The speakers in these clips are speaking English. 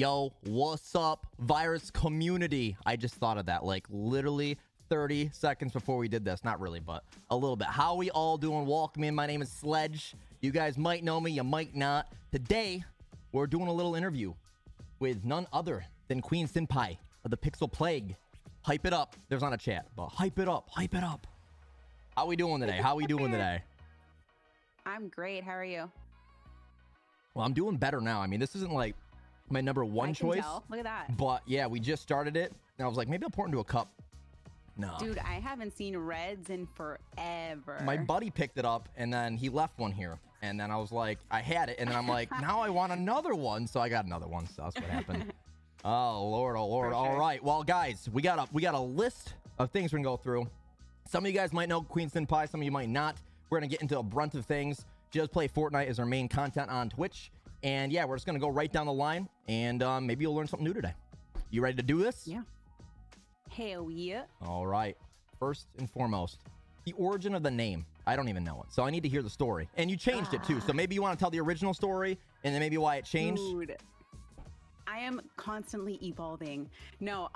Yo, what's up, Vyrus community? I just thought of that, like, literally 30 seconds before we did this. Not really, but a little bit. How we all doing? Welcome in. My name is Sledge. You guys might know me, you might not. Today, we're doing a little interview with none other than QueenSinPie of the Pixel Plague. Hype it up. There's not a chat, but hype it up. Hype it up. How we doing today? How we doing today? I'm great. How are you? Well, I'm doing better now. I mean, this isn't like my number one choice. Tell. Look at that. But yeah, we just started it. And I was like, maybe I'll pour it into a cup. No. Dude, I haven't seen Reds in forever. My buddy picked it up and then he left one here. And then I was like, I had it. And then I'm like, now I want another one. So I got another one. So that's what happened. Oh, Lord. Oh, Lord. All right. Well, guys, we got a list of things we're going to go through. Some of you guys might know QueenSinPie. Some of you might not. We're going to get into a brunt of things. She does play Fortnite as our main content on Twitch. And yeah, we're just going to go right down the line. And maybe you'll learn something new today. You ready to do this? Yeah. Hell yeah. All right. First and foremost, the origin of the name. I don't even know it. So I need to hear the story. And you changed it too. So maybe you want to tell the original story and then maybe why it changed. Dude, I am constantly evolving. No,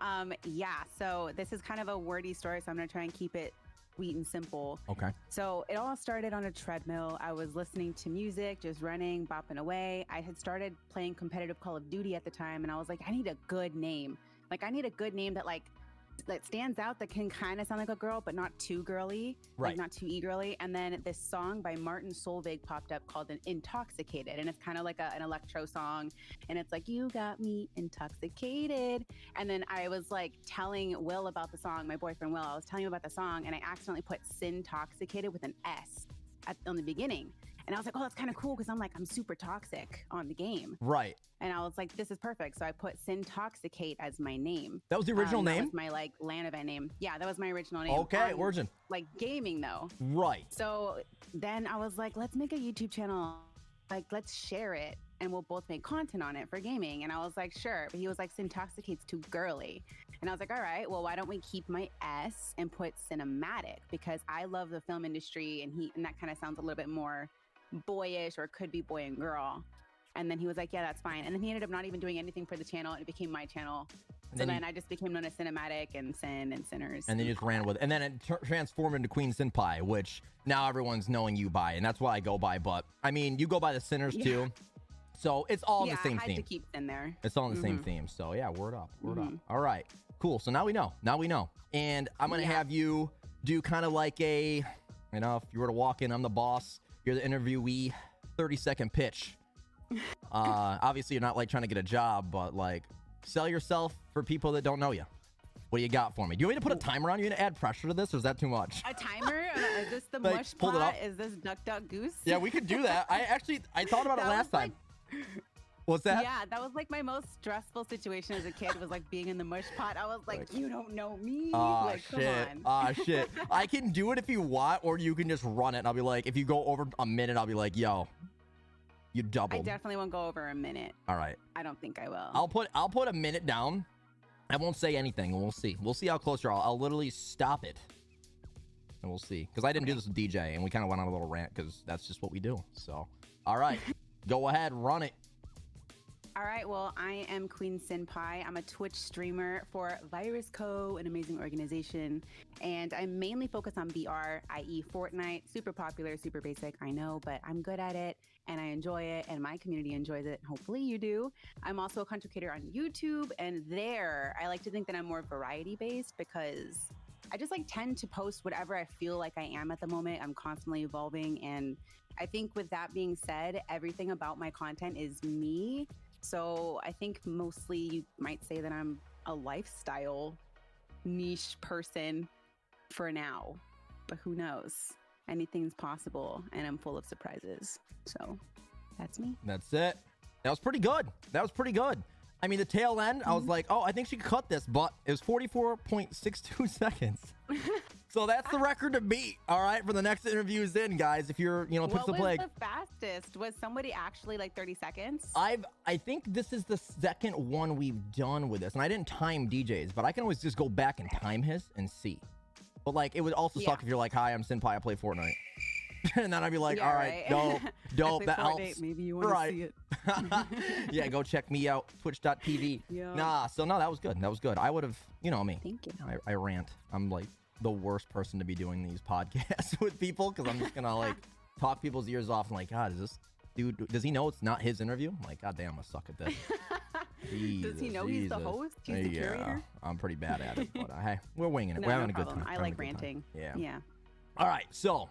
yeah. So this is kind of a wordy story. So I'm going to try and keep it sweet and simple. Okay. So it all started on a treadmill. I was listening to music, just running, bopping away. I had started playing competitive Call of Duty at the time. And I was like, I need a good name. Like, I need a good name that that stands out, that can kind of sound like a girl, but not too girly, right? Like not too e-girly. And then this song by Martin Solveig popped up called Intoxicated. And it's kind of like an electro song. And it's like, you got me intoxicated. And then I was like telling Will about the song, my boyfriend Will, I was telling him about the song and I accidentally put Sintoxicated with an S on the beginning. And I was like, oh, that's kind of cool because I'm super toxic on the game. Right. And I was like, this is perfect. So I put Sintoxicate as my name. That was the original name? That was my LAN event name. Yeah, that was my original name. Okay, origin. Like gaming though. Right. So then I was like, let's make a YouTube channel. Like, let's share it and we'll both make content on it for gaming. And I was like, sure. But he was like, Sintoxicate's too girly. And I was like, all right, well, why don't we keep my S and put cinematic? Because I love the film industry and that kind of sounds a little bit more boyish, or could be boy and girl. And then he was like, yeah, that's fine. And then he ended up not even doing anything for the channel and it became my channel. So then I just became known as Cinematic and Sin and Sinners. And then you just ran with it. And then it transformed into QueenSinPie, which now everyone's knowing you by. And that's what I go by. But I mean, you go by the Sinners too. So it's all in the same theme. I had to keep in there. It's all in the same theme. So yeah, word up. Word up. All right, cool. So now we know. Now we know. And I'm going to have you do kind of like if you were to walk in, I'm the boss. You're the interviewee, 30-second pitch. Obviously, you're not like trying to get a job, but like sell yourself for people that don't know you. What do you got for me? Do you want me to put a timer on? You going to add pressure to this, or is that too much? A timer? Is this the mush pot? Is this Duck Duck Goose? Yeah, we could do that. I thought about it last time. What's that? Yeah, that was like my most stressful situation as a kid, was like being in the mush pot. I was like, you don't know me. Shit. Come on. Shit. I can do it if you want, or you can just run it. And I'll be like, if you go over a minute, I'll be like, yo, you doubled. I definitely won't go over a minute. All right. I don't think I will. I'll put a minute down. I won't say anything, and we'll see. We'll see how close you are. I'll literally stop it, and we'll see. Because I didn't do this with DJ, and we kind of went on a little rant because that's just what we do. So, all right, go ahead, run it. All right, well, I am QueenSinPie. I'm a Twitch streamer for Vyrus Co., an amazing organization. And I'm mainly focused on VR, i.e. Fortnite. Super popular, super basic, I know, but I'm good at it and I enjoy it and my community enjoys it. Hopefully you do. I'm also a content creator on YouTube, and there I like to think that I'm more variety based because I just tend to post whatever I feel like I am at the moment. I'm constantly evolving. And I think with that being said, everything about my content is me. So I think mostly you might say that I'm a lifestyle niche person for now, but who knows? Anything's possible, and I'm full of surprises. So that's me. That's it. That was pretty good. I mean, the tail end, I was like, oh, I think she could cut this, but it was 44.62 seconds. So that's the record to beat, all right, for the next interviews in, guys. If you're, Pixel Plague. What was the fastest? Was somebody actually 30 seconds? I think this is the second one we've done with this, and I didn't time DJ's, but I can always just go back and time his and see. But it would also suck if you're like, hi, I'm Sinpie, I play Fortnite. And then I'd be like, Yeah, all right, right. dope, that Fortnite, helps. maybe you want Right. to see it. Yeah, go check me out, twitch.tv. Yeah. Nah, so no, that was good. That was good. I would have, you know me. Thank you. I rant. I'm like the worst person to be doing these podcasts with people because I'm just gonna like talk people's ears off and like, God, is this dude? Does he know it's not his interview? I'm like, God damn, I suck at this. Does he know he's the host? He's the curator? I'm pretty bad at it, but hey, we're winging it. No, We're no having a good problem. time. I We're like having a good time. ranting. Yeah. All right, so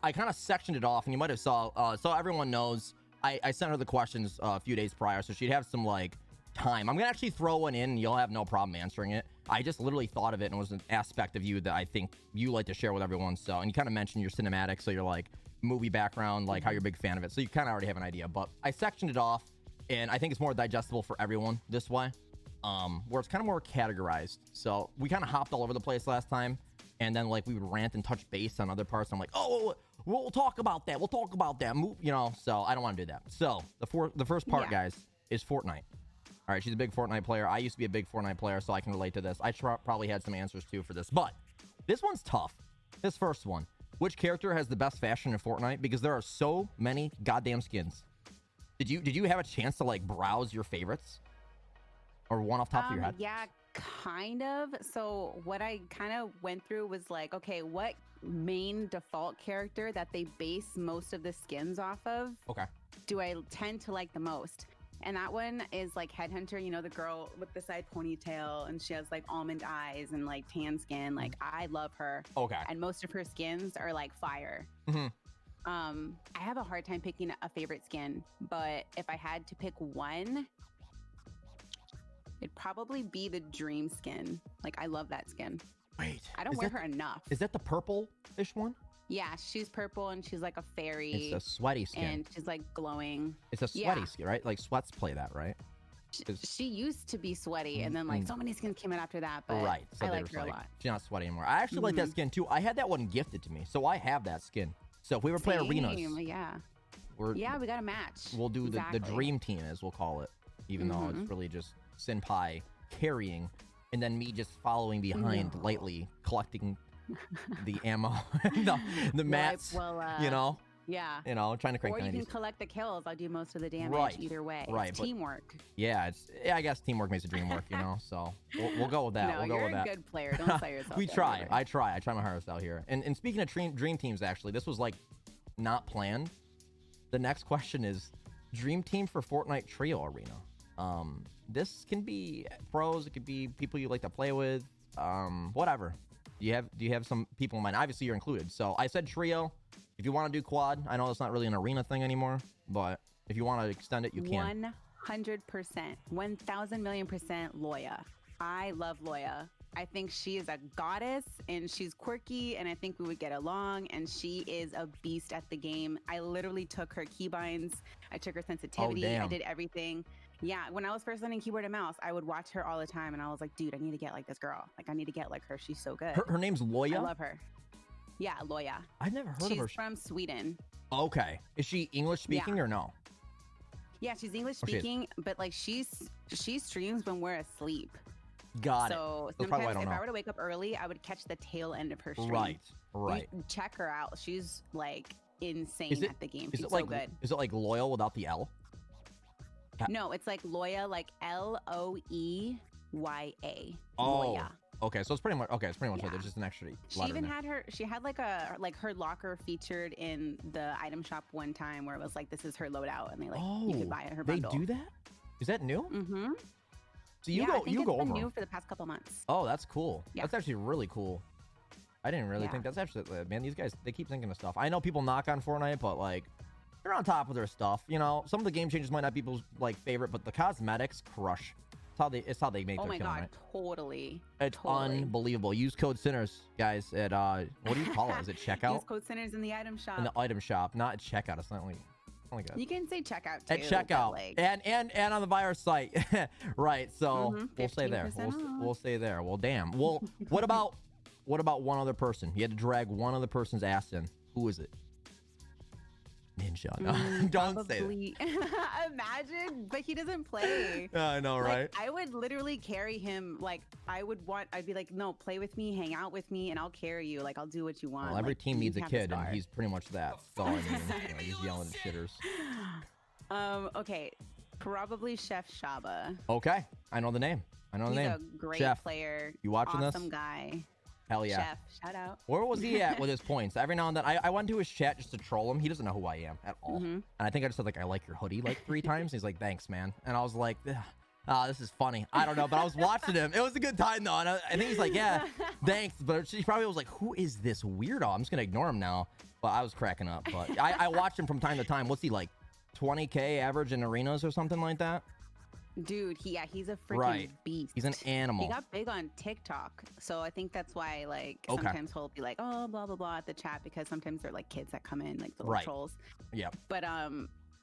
I kind of sectioned it off, and you might have saw. So everyone knows, I sent her the questions a few days prior, so she'd have some like time. I'm gonna actually throw one in, and you'll have no problem answering it. I just literally thought of it, and it was an aspect of you that I think you like to share with everyone. So, and you kind of mentioned your cinematic, so you're like movie background, like how you're a big fan of it. So you kind of already have an idea. But I sectioned it off, and I think it's more digestible for everyone this way, where it's kind of more categorized. So we kind of hopped all over the place last time. And then, like, we would rant and touch base on other parts. I'm like, oh, we'll talk about that. We'll talk about that. You know, so I don't want to do that. So the first part, guys, is Fortnite. All right, she's a big Fortnite player. I used to be a big Fortnite player, so I can relate to this. I probably had some answers, too, for this. But this one's tough. This first one. Which character has the best fashion in Fortnite? Because there are so many goddamn skins. Did you have a chance to, like, browse your favorites? Or one off top of your head? Yeah, kind of. So what I kind of went through was like, okay, what main default character that they base most of the skins off of do I tend to like the most? And that one is like Headhunter, you know, the girl with the side ponytail, and she has like almond eyes and like tan skin. Like, I love her. Okay. And most of her skins are like fire. Mm-hmm. I have a hard time picking a favorite skin, but if I had to pick one, it'd probably be the Dream skin. Like, I love that skin. Wait. I don't wear her enough. Is that the purple-ish one? Yeah, she's purple and she's like a fairy. It's a sweaty skin. And she's like glowing. It's a sweaty skin, right? Like sweats play that, right? She used to be sweaty, and then like so many skins came out after that. But right. So I like her a lot. She's not sweaty anymore. I actually like that skin too. I had that one gifted to me, so I have that skin. So if we ever play arenas, yeah, we got a match. We'll do the dream team, as we'll call it, even though it's really just Sinpie carrying, and then me just following behind lightly, collecting the ammo, the mats, you know. Yeah. You know, trying to crank 90s. Or you can collect the kills. I'll do most of the damage either way. Right. It's teamwork. Yeah, I guess teamwork makes the dream work, you know. So we'll go with that. No, we'll go with that. You're a good player. Don't sell yourself. We try. I try my hardest out here. And speaking of dream teams, actually, this was like not planned. The next question is dream team for Fortnite Trio Arena. This can be pros. It could be people you like to play with. Whatever. Do you have some people in mind? Obviously, you're included. So I said trio. If you want to do quad, I know it's not really an arena thing anymore, but if you want to extend it, you can. 100%, 1,000,000,000% Loya. I love Loya. I think she is a goddess, and she's quirky, and I think we would get along, and she is a beast at the game. I literally took her keybinds. I took her sensitivity. I did everything. Yeah, when I was first learning keyboard and mouse, I would watch her all the time, and I was like, dude, I need to get like this girl. Like, I need to get like her. She's so good. Her name's Loya? I love her. Yeah, Loya. I've never heard of her. She's from Sweden. Okay. Is she English speaking or no? Yeah, she's English speaking, but like she streams when we're asleep. Got it. So sometimes if I were to wake up early, I would catch the tail end of her stream. Right. Check her out. She's like insane at the game. She's so good. Is it like loyal without the L? No, it's like Loya, like Loeya. Oh. Loya. Okay, so it's pretty much like there's just an extra letter. She even had her locker featured in the item shop one time where it was like, this is her loadout, and you could buy her bundle. They do that? Is that new? Mm-hmm. So you go over. It's been new for the past couple months. Oh, that's cool. Yeah. That's actually really cool. I didn't really think that's actually, man, these guys, they keep thinking of stuff. I know people knock on Fortnite, but like, they're on top of their stuff. You know, some of the game changes might not be people's like favorite, but the cosmetics crush. It's how they make their killing, God, right? Totally. It's unbelievable. Use code Sinners, guys, at what do you call it? Is it checkout? Use code Sinners in the item shop. In the item shop, not at checkout. It's not like good. You can say checkout too. At checkout, and on the Vyrus site, right? So we'll stay there. We'll stay there. Well, damn. Well, what about one other person? You had to drag one other person's ass in. Who is it? ninja. No, don't say that. Imagine, but he doesn't play. I know, right? Like, I would literally carry him. Like, I'd be like, no, play with me, hang out with me, and I'll carry you. Like, I'll do what you want. Well, every like, team needs a kid, and he's pretty much that. That's all I mean. He's yelling at shitters. Okay, probably Chef Shaba. Okay, I know the name. I know the name. He's a great Chef, player. you watching this? Awesome guy. Hell yeah. Chef, shout out. Where was he at with his points? Every now and then, I went to his chat just to troll him. He doesn't know who I am at all. And I think I just said, like, I like your hoodie, like, 3 times. He's like, thanks, man. And I was like, this is funny. I don't know, but I was watching him. It was a good time, though. And I think he's like, yeah, thanks. But he probably was like, who is this weirdo? I'm just going to ignore him now. But I was cracking up. But I watch him from time to time. What's he, like, 20K average in arenas or something like that? Dude, he's a freaking beast. He's an animal. He got big on TikTok, so I think that's why, like, sometimes he'll be like, oh, blah blah blah at the chat, because sometimes they're like kids that come in, like the little trolls. Yeah. But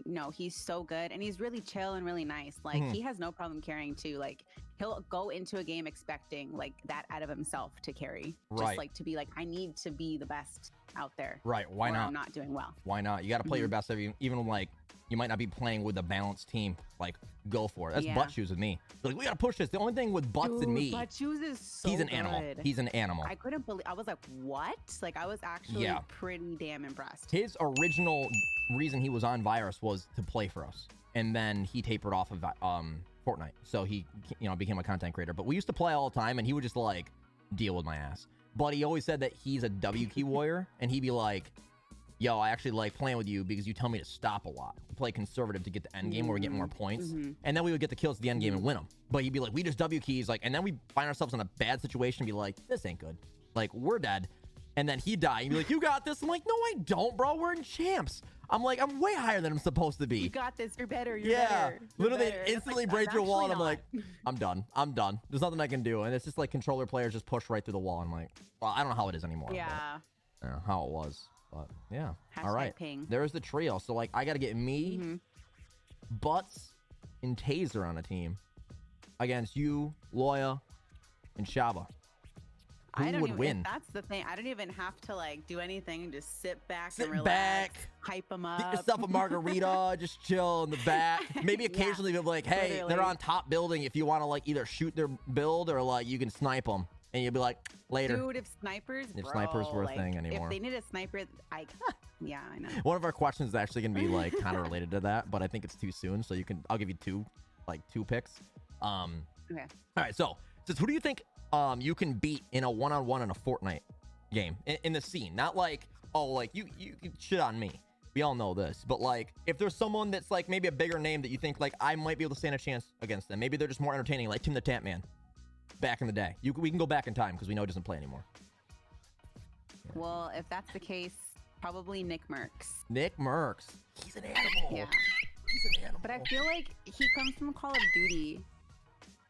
no, he's so good, and he's really chill and really nice. Like, he has no problem carrying too. Like, he'll go into a game expecting like that out of himself to carry, just like to be like, I need to be the best out there. Right? Why not? I'm not doing well. Why not? You got to play your best, even like. You might not be playing with a balanced team. Like, go for it. That's butt shoes with me. They're like, we gotta push this. The only thing with butts and me, butt shoes is so he's an animal. He's an animal. I couldn't believe. I was like, what? Like, I was actually pretty damn impressed. His original reason he was on Vyrus was to play for us, and then he tapered off of Fortnite. So he, became a content creator. But we used to play all the time, and he would just like deal with my ass. But he always said that he's a W key warrior, and he'd be like, yo, I actually like playing with you because you tell me to stop a lot. Play conservative to get the end game where we get more points. And then we would get the kills at the end game and win them. But he'd be like, we just W keys. Like, and then we find ourselves in a bad situation and be like, this ain't good. Like, we're dead. And then he'd die. He'd be like, you got this. I'm like, no, I don't, bro. We're in champs. I'm like, I'm way higher than I'm supposed to be. You got this. You're better. You're better. Literally, they instantly break your wall. And I'm like, I'm done. I'm done. There's nothing I can do. And it's just like controller players just push right through the wall. I'm like, well, I don't know how it is anymore. Yeah. But, how it was. But yeah. Hashtag all right. ping. There's the trio. So like, I got to get me, Butts, and Taser on a team against you, Loya, and Shaba. Who would win? That's the thing. I don't even have to like do anything and just sit back and relax. Hype them up. Get yourself a margarita, just chill in the back. Maybe occasionally be like, hey, literally. They're on top building. If you want to like either shoot their build or like you can snipe them. And you'll be like, later. Dude, if snipers were a thing anymore. If they need a sniper, yeah, I know. One of our questions is actually going to be like kind of related to that, but I think it's too soon. So I'll give you two picks. Okay. All right. So who do you think you can beat in a one-on-one in a Fortnite game in the scene? Not like, oh, like you shit on me. We all know this, but like if there's someone that's like maybe a bigger name that you think like I might be able to stand a chance against them. Maybe they're just more entertaining, like Tim the Tap Man. Back in the day. We can go back in time because we know he doesn't play anymore. Well, if that's the case, probably Nick Merckx. Nick Merckx. He's an animal. Yeah. He's an animal. But I feel like he comes from Call of Duty,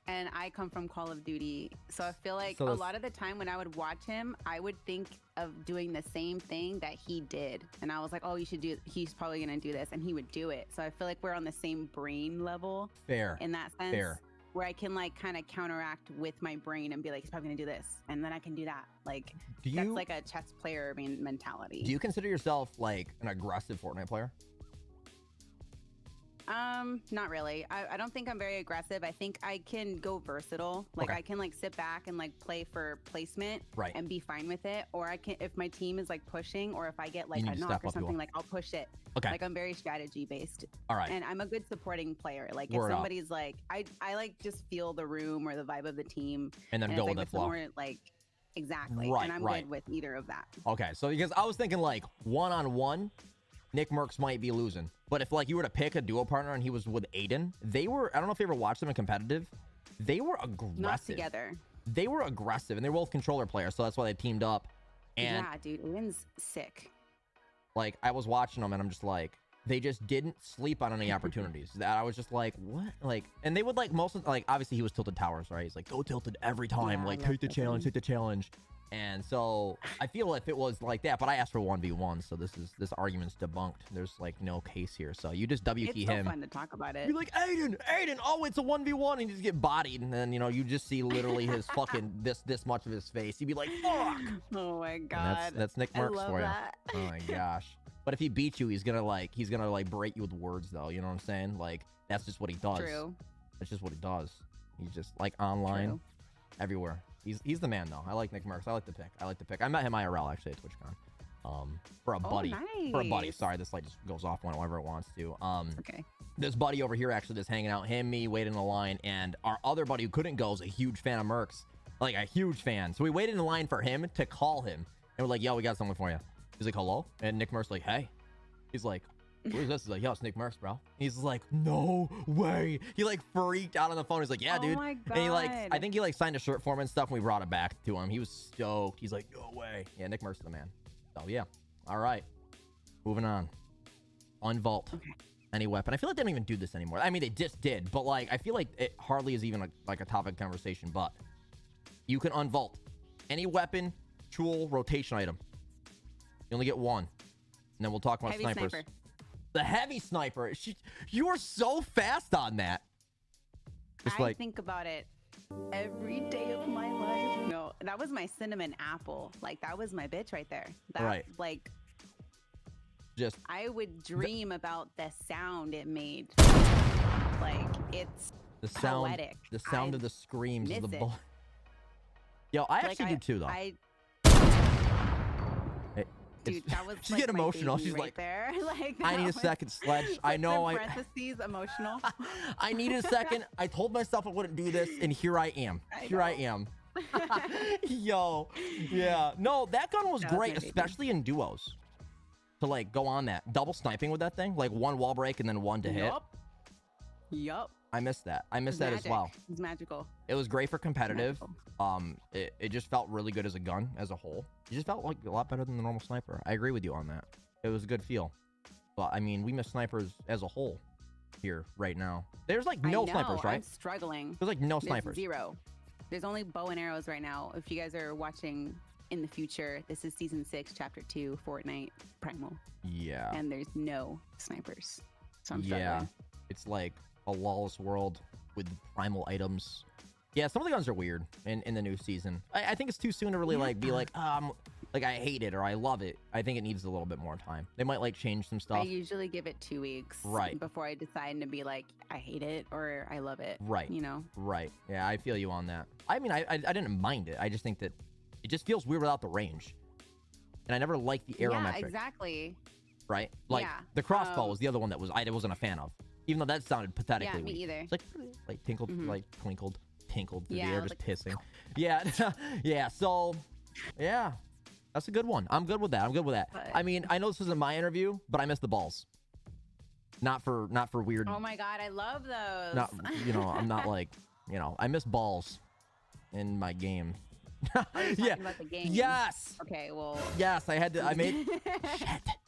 and I come from Call of Duty. So I feel like a lot of the time when I would watch him, I would think of doing the same thing that he did. And I was like, oh, he's probably going to do this. And he would do it. So I feel like we're on the same brain level. Fair. In that sense. Fair. Where I can like kind of counteract with my brain and be like, he's probably gonna do this, and then I can do that. Like that's like a chess player mentality. Do you consider yourself like an aggressive Fortnite player? Not really. I don't think I'm very aggressive. I think I can go versatile. Like I can like sit back and like play for placement and be fine with it. Or I can, if my team is like pushing, or if I get like a knock or something, like I'll push it. Okay. Like I'm very strategy based. All right. And I'm a good supporting player. Like if somebody's like, I like just feel the room or the vibe of the team. And then go with the flow. More, like exactly. Right. And I'm good with either of that. Okay. So because I was thinking like one-on-one, Nick Merckx might be losing. But if like you were to pick a duo partner and he was with Aiden, they were, I don't know if you ever watched them in competitive. They were aggressive. Not together. They were aggressive, and they're both controller players, so that's why they teamed up. And yeah, dude, Aiden's sick. Like I was watching them and I'm just like, they just didn't sleep on any opportunities. That I was just like, what? Like, and they would like most of, like obviously he was tilted towers, right? He's like, go tilted every time. Yeah, like take the challenge, take the challenge. And so I feel if it was like that, but I asked for 1v1, so this argument's debunked. There's like no case here. So you just W key him. It's so fun to talk about it. You're like, Aiden, oh, it's a 1v1, and you just get bodied, and then you just see literally his fucking this much of his face. You'd be like, fuck. Oh my god. That's Nick Merckx for that. you. Oh my gosh. But if he beats you, he's gonna like berate you with words, though. You know what I'm saying? Like that's just what he does. True. That's just what he does. He's just like online, everywhere. He's the man, though. I like Nick Merckx. I like the pick. I met him IRL actually at TwitchCon. For a buddy. Nice. For a buddy. Sorry, this light just goes off whenever it wants to. Okay. This buddy over here actually just hanging out. Him, me, waiting in the line, and our other buddy who couldn't go is a huge fan of Merckx. Like a huge fan. So we waited in line for him to call him, and we're like, "Yo, we got something for you." He's like, "Hello," and Nick Merckx like, "Hey." He's like, "Who is this?" He's like, "Yo, it's Nick Merckx, bro." He's like, "No way." He like freaked out on the phone. He's like, "Yeah, dude." Oh my God. And he like, I think he like signed a shirt for him and stuff, and we brought it back to him. He was stoked. He's like, "No way." Yeah, Nick Merckx is the man. So yeah. All right. Moving on. Unvault. Okay. Any weapon. I feel like they don't even do this anymore. I mean, they just did, but like, I feel like it hardly is even like a topic of conversation, but you can unvault any weapon, tool, rotation item. You only get one. And then we'll talk about Heavy snipers. sniper. The heavy sniper. You are so fast on that. Just I think about it every day of my life. No, that was my cinnamon apple. Like that was my bitch right there. That, right. Like, just I would dream about the sound it made. Like it's the sound. poetic. The sound of the screams of the miss it. bullet. Yo, I actually do too, though. Dude, that was she's like getting my emotional. baby She's right like, there. Like I need a second, Sledge. I know. In parentheses, emotional. I needed a second. I told myself I wouldn't do this, and here I am. I am. Yo, yeah. No, that gun was great, especially in duos. To like go on that double sniping with that thing, like one wall break and then one to hit. Yup. I missed that. I missed that as well. It's magical. It was great for competitive. It just felt really good as a gun as a whole. It just felt like a lot better than the normal sniper. I agree with you on that. It was a good feel. But I mean, we miss snipers as a whole here right now. There's like no snipers, right? I'm struggling. There's like no snipers. Zero. There's only bow and arrows right now. If you guys are watching in the future, this is season 6, chapter 2, Fortnite Primal. Yeah. And there's no snipers. So I'm struggling. It's like a lawless world with primal items. Yeah, some of the guns are weird in the new season. I think it's too soon to really like be like, like I hate it or I love it. I think it needs a little bit more time. They might like change some stuff. I usually give it 2 weeks before I decide to be like, I hate it or I love it. Right. You know? Right. Yeah, I feel you on that. I mean, I didn't mind it. I just think that it just feels weird without the range. And I never liked the arrow metric. Yeah, exactly. Right? Like the crossbow was the other one that I wasn't a fan of. Even though that sounded pathetically me weak. either. It's like tinkled, like twinkled through the air, just like, pissing. Yeah, yeah. So, yeah, that's a good one. I'm good with that. But, I mean, I know this isn't my interview, but I missed the balls. Not for weird. Oh my God, I love those. Not I'm not like I miss balls in my game. Yeah. About the game. Yes. Okay. Well. Yes, I made.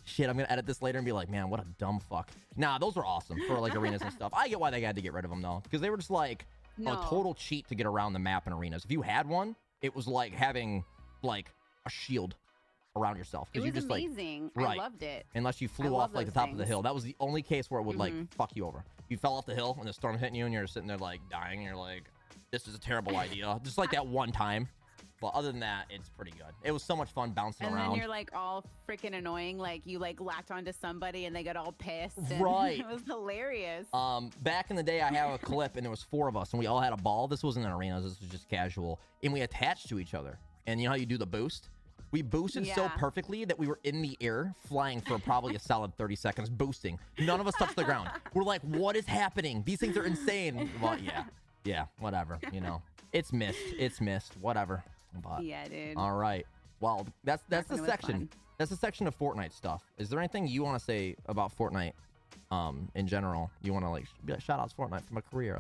Shit. I'm gonna edit this later and be like, man, what a dumb fuck. Nah, those were awesome for like arenas and stuff. I get why they had to get rid of them though, because they were just like a total cheat to get around the map in arenas. If you had one, it was like having like a shield around yourself. It was just amazing. Like, I loved it. Unless you flew off like the top of the hill. That was the only case where it would like fuck you over. You fell off the hill and the storm's hitting you and you're sitting there like dying and you're like, this is a terrible idea. Just like that one time. But other than that, it's pretty good. It was so much fun bouncing around. And then you're like all freaking annoying. Like you like latch onto somebody and they get all pissed. And right. It was hilarious. Back in the day, I have a clip and there was 4 of us and we all had a ball. This wasn't in arenas. This was just casual. And we attached to each other. And you know how you do the boost? We boosted so perfectly that we were in the air flying for probably a solid 30 seconds boosting. None of us touched the ground. We're like, what is happening? These things are insane. Well, yeah, whatever. It's missed. Whatever. But, yeah, dude. All right. Well, that's the section. Fun. That's the section of Fortnite stuff. Is there anything you want to say about Fortnite, in general? You want to like be like, shout outs Fortnite for my career?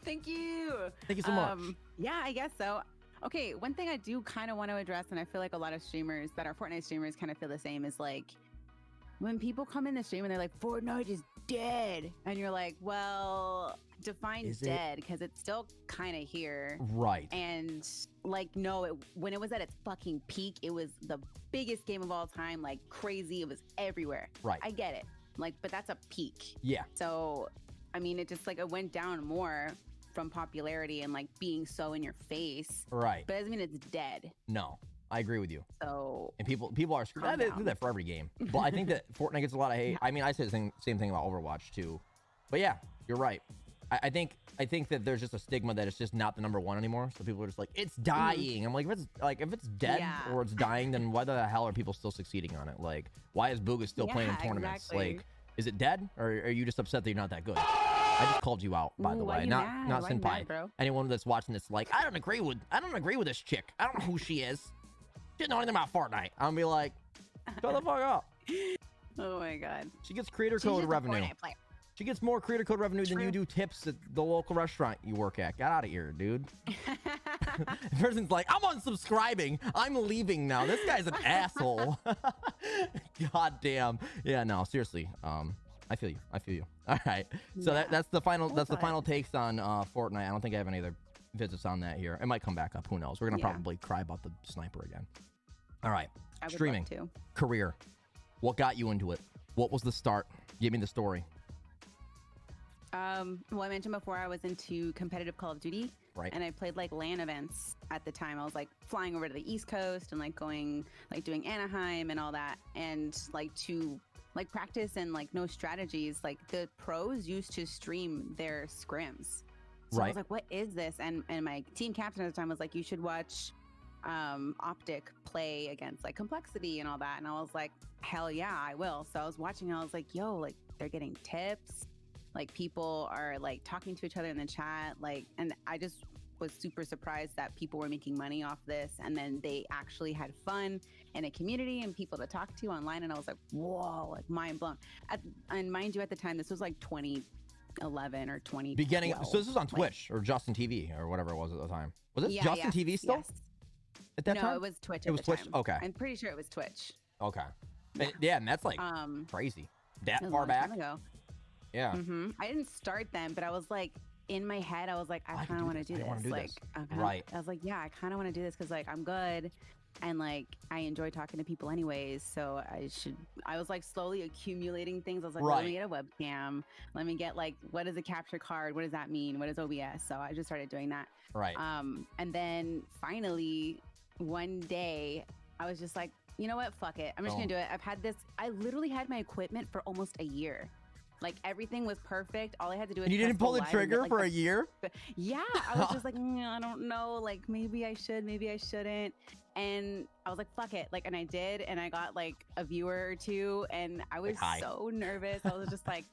Thank you. Thank you so much. Yeah, I guess so. Okay, one thing I do kind of want to address, and I feel like a lot of streamers that are Fortnite streamers kind of feel the same, is like when people come in the stream and they're like, Fortnite is dead. And you're like, well, define dead, because it's still kind of here. Right. And like, no, when it was at its fucking peak, it was the biggest game of all time, like crazy. It was everywhere. Right. I get it. Like, but that's a peak. Yeah. So, I mean, it just like, it went down more from popularity and like being so in your face. Right. But it doesn't mean it's dead. No. I agree with you. So And people are screwed. They do that for every game. But I think that Fortnite gets a lot of hate. I mean, I say the same thing about Overwatch too. But yeah, you're right. I think that there's just a stigma that it's just not the #1 anymore. So people are just like, it's dying. I'm like, if it's dead or it's dying, then why the hell are people still succeeding on it? Like, why is Booga still playing in tournaments? Exactly. Like, is it dead, or are you just upset that you're not that good? I just called you out, by the way. Not Senpai. Bro? Anyone that's watching this, like, I don't agree with this chick. I don't know who she is. She doesn't know anything about Fortnite. I'm gonna be like, shut the fuck up. Oh my god. She gets creator code revenue. She gets more creator code revenue than you do tips at the local restaurant you work at. Get out of here, dude. The person's like, I'm unsubscribing. I'm leaving now. This guy's an asshole. God damn. Yeah, no, seriously. I feel you. All right. So that's the final takes on Fortnite. I don't think I have any other visits on that here. It might come back up. Who knows? We're gonna probably cry about the sniper again. All right. Streaming career. What got you into it? What was the start? Give me the story. Well, I mentioned before I was into competitive Call of Duty, and I played like LAN events at the time. I was like flying over to the East Coast and like going, like doing Anaheim and all that, and like to like practice and like know strategies. Like the pros used to stream their scrims. So I was like, what is this? And my team captain at the time was like, you should watch Optic play against like Complexity and all that. And I was like, hell yeah, I will. So I was watching and I was like, yo, like they're getting tips. Like people are like talking to each other in the chat, like, and I just was super surprised that people were making money off this, and then they actually had fun and a community and people to talk to online, and I was like, whoa, like mind blown. And mind you, at the time, this was like 2011 or 2012. Beginning. So this was on Twitch or Justin TV or whatever it was at the time. Was it Justin TV still? Yes. At that time? No, it was Twitch. It was Twitch. Okay. I'm pretty sure it was Twitch. Okay. Yeah, and that's like crazy. That far back. Ago. Yeah. I didn't start them, but I was like, in my head, I was like, I kind of want to do this. Like, I was like, yeah, I kind of want to do this because like I'm good, and like I enjoy talking to people anyways. So I was like slowly accumulating things. I was like, let me get a webcam. Let me get like, what is a capture card? What does that mean? What is OBS? So I just started doing that. Right. And then finally one day I was just like, you know what? Fuck it. I'm just gonna do it. I literally had my equipment for almost a year. Like everything was perfect. All I had to do was. And you didn't pull the trigger for a year? Yeah, I was just like, I don't know. Like maybe I should, maybe I shouldn't. And I was like, fuck it. Like, and I did, and I got like a viewer or two, and I was so nervous. I was just like,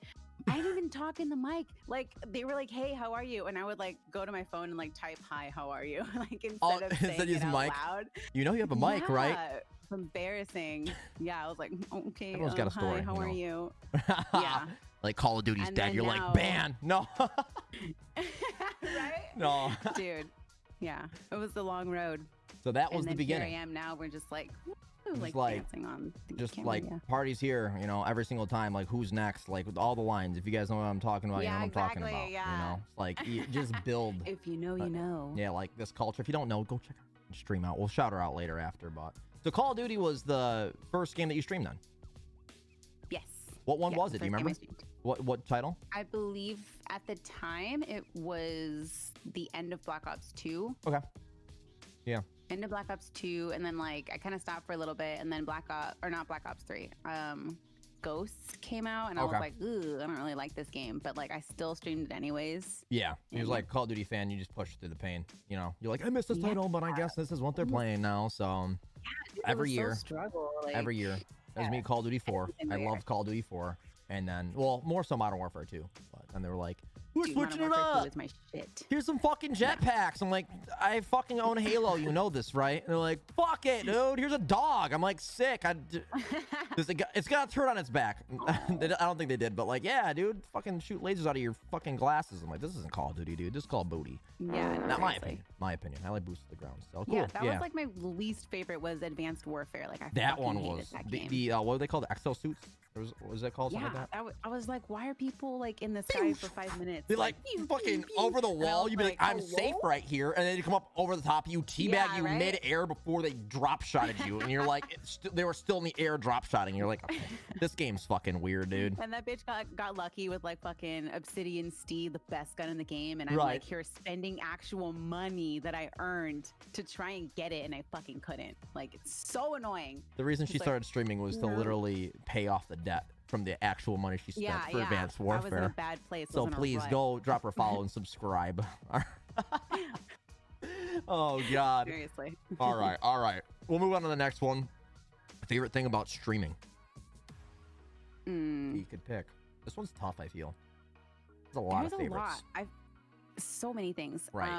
I didn't even talk in the mic. Like they were like, hey, how are you? And I would like go to my phone and like type, hi, how are you? Like instead of saying it out loud. You know you have a mic, right? Embarrassing. Yeah, I was like, okay. Everyone's got a story. Hi, how are you? Yeah. Like Call of Duty's dead. You're like, ban. No. Right? No. Dude. Yeah. It was the long road. So that was the beginning. Here I am now. We're just like, like dancing on the just camera, like parties here, you know, every single time. Like who's next? Like with all the lines. If you guys know what I'm talking about, you know what I'm talking about. Yeah. You know, it's like you just build. If you know, you know. Yeah, like this culture. If you don't know, go check her stream out. We'll shout her out later after. But so Call of Duty was the first game that you streamed then. Yes. What one was it? Do you remember? What title? I believe at the time it was the end of Black Ops 2. Okay. Yeah. End of Black Ops 2, and then like I kind of stopped for a little bit, and then Black Ops 3. Ghosts came out, and I was like, ooh, I don't really like this game, but like I still streamed it anyways. Yeah. He was like Call of Duty fan, you just push through the pain. You know, you're like, I missed this title, but I guess this is what they're playing now. So every year. Every year. That was me, Call of Duty 4. I love Call of Duty 4. And then, well, more so Modern Warfare 2. But then they were like, we're switching it up. Is my shit. Here's some fucking jetpacks. I'm like, I fucking own Halo. You know this, right? And they're like, fuck it, dude. Here's a dog. I'm like, sick. It's got a turret on its back. I don't think they did, but like, yeah, dude. Fucking shoot lasers out of your fucking glasses. I'm like, this isn't Call of Duty, dude. This is Call of Booty. Yeah. Not my opinion. My opinion. I like Boost to the Ground. So cool. Yeah, that was like my least favorite was Advanced Warfare. Like I that one was that the what were they called? The exosuits? Was that called something Yeah, like that? I was like, why are people like in the sky for 5 minutes? They're like pew, fucking pew, over the pew. And I wall. was You'd be like, I'm "Hello?" safe right here, and then you come up over the top of you, teabag Yeah, you right? mid-air before they drop shotted you, and you're like, they were still in the air drop shotting. You're like, okay, this game's fucking weird, dude. And that bitch got lucky with like fucking Obsidian Steed, the best gun in the game, and I'm Right. like here spending actual money that I earned to try and get it, and I fucking couldn't. Like, it's so annoying. The reason she It's like, started streaming was to no. literally pay off the debt from the actual money she spent Yeah, for Advanced I was in a Warfare. bad place. I So was in a please rut. go drop her follow and subscribe. Oh God. Seriously. All right. We'll move on to the next one. Favorite thing about streaming? You could pick. This one's tough, I feel. There's a lot of There's favorites. a lot. So many things. Right.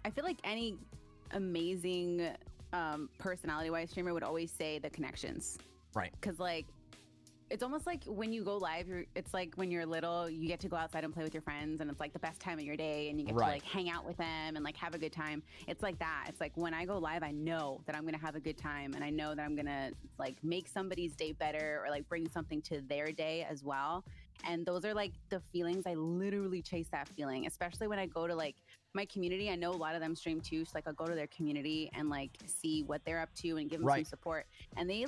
I feel like any amazing personality-wise streamer would always say the connections. Right. Because like, it's almost like when you go live, it's like when you're little, you get to go outside and play with your friends, and it's like the best time of your day, and you get to like hang out with them and like have a good time. It's like that. It's like when I go live, I know that I'm gonna have a good time, and I know that I'm gonna like make somebody's day better or like bring something to their day as well. And those are like the feelings. I literally chase that feeling, especially when I go to like my community. I know a lot of them stream too, so like I'll go to their community and like see what they're up to and give them some support. And they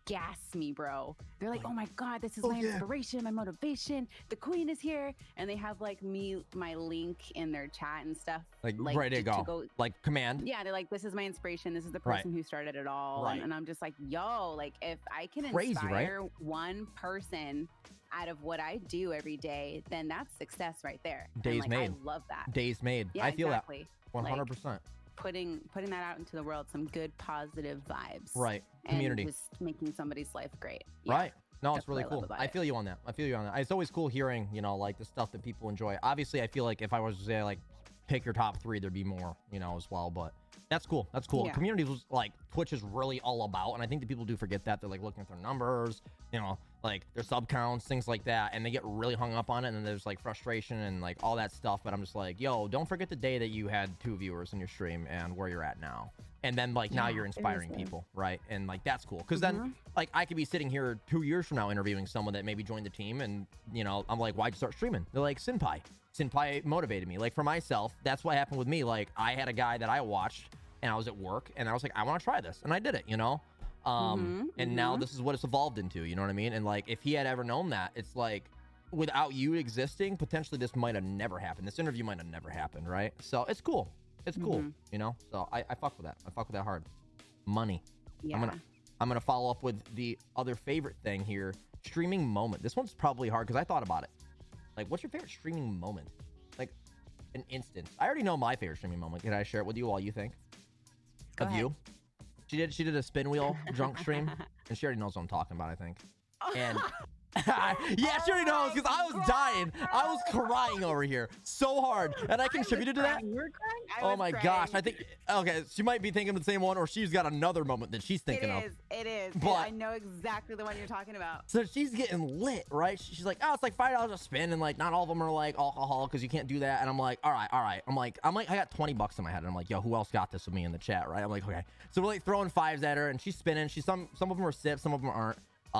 gas me, bro. They're like, oh my God, this is my inspiration, my motivation. The queen is here. And they have like my link in their chat and stuff. Like ready to go. Like command. Yeah, they're like, this is my inspiration. This is the person who started it all. Right. And I'm just like, yo, like if I can Crazy, inspire one person out of what I do every day, then that's success right there. Days and, made. I love that. Days made. Yeah, I feel exactly. that 100%. Putting that out into the world, some good positive vibes. Right. Community. And just making somebody's life great. Yeah. Right. No, That's it's really what I love cool. about I it. feel you on that. It's always cool hearing, you know, like the stuff that people enjoy. Obviously, I feel like if I was to say like pick your top 3, there'd be more, you know, as well. But that's cool. That's cool. Yeah. Community was like Twitch is really all about, and I think that people do forget that. They're like looking at their numbers, you know, like their sub counts, things like that, and they get really hung up on it, and then there's like frustration and like all that stuff. But I'm just like, yo, don't forget the day that you had 2 viewers in your stream and where you're at now. And then like now you're inspiring people, right? And like that's cool, because then like I could be sitting here 2 years from now interviewing someone that maybe joined the team, and you know, I'm like, why'd you start streaming? They're like, Sinpai motivated me. Like for myself, that's what happened with me. Like I had a guy that I watched and I was at work and I was like, I want to try this, and I did it, you know. And now this is what it's evolved into, you know what I mean? And like if he had ever known that, it's like without you existing, potentially this might have never happened. This interview might have never happened, right? So it's cool. It's cool, you know. So I fuck with that. I fuck with that hard. Money. Yeah. I'm gonna follow up with the other favorite thing here. Streaming moment. This one's probably hard because I thought about it. Like, what's your favorite streaming moment? Like, an instance. I already know my favorite streaming moment. Can I share it with you while you think? Go of ahead. you? She did a spin wheel drunk stream, and she already knows what I'm talking about, I think. And yeah, she already knows, because I was dying. I was crying over here so hard, and I contributed to that. You were crying? Oh my gosh, I think, okay, she might be thinking of the same one, or she's got another moment that she's thinking of. It is. But I know exactly the one you're talking about. so she's getting lit, right? She's like, oh, it's like $5 a spin, and like not all of them are like alcohol because you can't do that. And I'm like, all right. I'm like, I got $20 in my head, and I'm like, yo, who else got this with me in the chat, right? I'm like, okay. So we're like throwing 5s at her, and she's spinning. Some of them are sips, some of them aren't.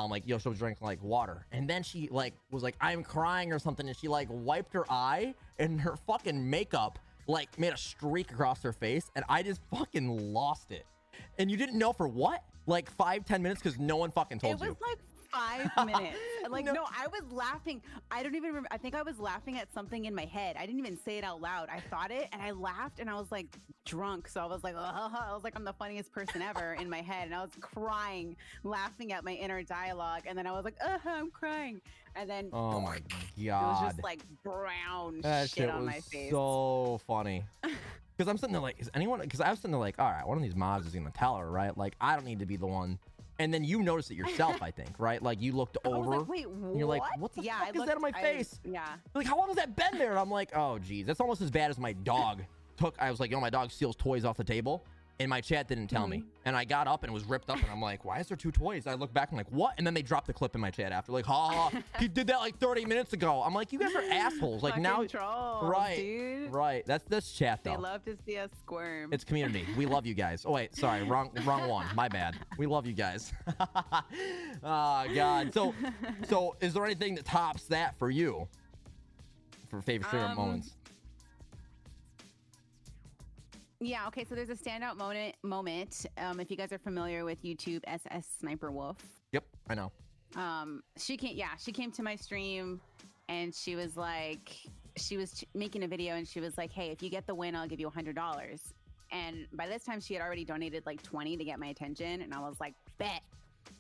Like, yo, she'll drink like water, and then she like was like, I'm crying or something, and she like wiped her eye, and her fucking makeup like made a streak across her face, and I just fucking lost it. And you didn't know for what? Like 5-10 minutes, because no one fucking told you. It was like 5 minutes. Like, no, I was laughing. I don't even remember. I think I was laughing at something in my head. I didn't even say it out loud. I thought it, and I laughed, and I was like drunk. So I was like, I was like, I'm the funniest person ever in my head. And I was crying, laughing at my inner dialogue. And then I was like, I'm crying. And then, oh my it God. was just like brown That shit on my face. So funny. Because I'm sitting there like, is anyone, because I was sitting there like, all right, one of these mods is gonna tell her, right? Like, I don't need to be the one. And then you noticed it yourself, I think, right? Like you looked over. I was like, wait, what? And you're like, what the fuck is that on my face? Yeah. Like, how long has that been there? And I'm like, oh geez, that's almost as bad as my dog took. I was like, yo, my dog steals toys off the table. and my chat didn't tell me. And I got up and it was ripped up, and I'm like, why is there 2 toys? I look back and I'm like, what? And then they dropped the clip in my chat after, like, ha, he did that like 30 minutes ago. I'm like, you guys are assholes. Like, now, trolls, right, dude. right. That's chat though. They love to see us squirm. It's community. We love you guys. Oh wait, sorry, wrong one. My bad. We love you guys. Oh God. So is there anything that tops that for you? For favorite streamer moments? Yeah, okay, so there's a standout moment. If you guys are familiar with YouTube SS Sniper Wolf. Yep, I know. She came to my stream and she was like, making a video and she was like, hey, if you get the win, I'll give you $100. And by this time she had already donated like 20 to get my attention, and I was like, bet.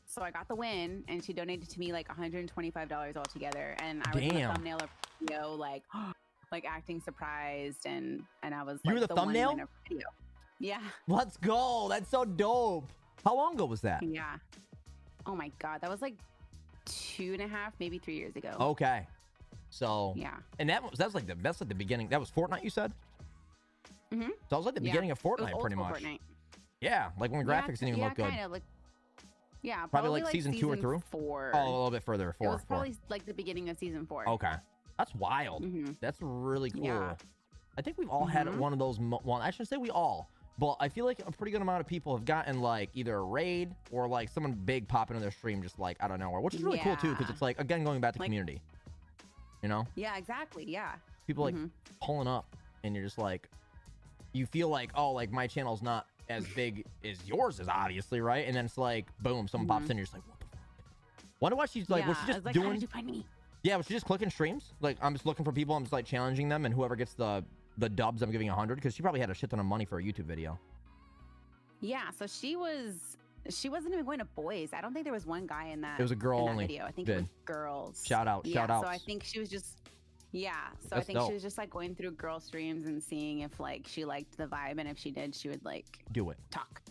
So I got the win, and she donated to me like $125 altogether, and I was in the thumbnail of the video, like acting surprised, and I was you like, were the thumbnail video. Yeah, let's go. That's so dope. How long ago was that? Yeah, oh my God, that was like 2.5 maybe 3 years ago. Okay, so yeah, and that's like the beginning. That was Fortnite, you said? Mm-hmm. So that was like the beginning of Fortnite, pretty much. Fortnite. Yeah, like when the graphics didn't even look good. Kind of like, yeah, probably like season 2 or 3. 4. Oh, a little bit further. 4. It was probably like the beginning of season 4. Okay, that's wild. That's really cool. Yeah. I think we've all had one of those. Well, I shouldn't say we all, but I feel like a pretty good amount of people have gotten like either a raid or like someone big popping in their stream just like out of nowhere, which is really cool too, because it's like, again, going back to community. You know? Yeah, exactly. Yeah. People like pulling up, and you're just like, you feel like, oh, like my channel's not as big as yours is, obviously, right? And then it's like, boom, someone pops in, and you're just like, what the fuck? Wonder why she's like, was she just doing? How did you find me? Yeah, was she just clicking streams? Like, I'm just looking for people. I'm just like challenging them, and whoever gets the dubs, I'm giving 100, because she probably had a shit ton of money for a YouTube video. Yeah, so she wasn't even going to boys. I don't think there was one guy in that. It was a girl only video. I think it was girls. Shout out. So I think she was just. Yeah, so That's I think dope. she was just like going through girl streams and seeing if like she liked the vibe, and if she did, she would like do it. Talk.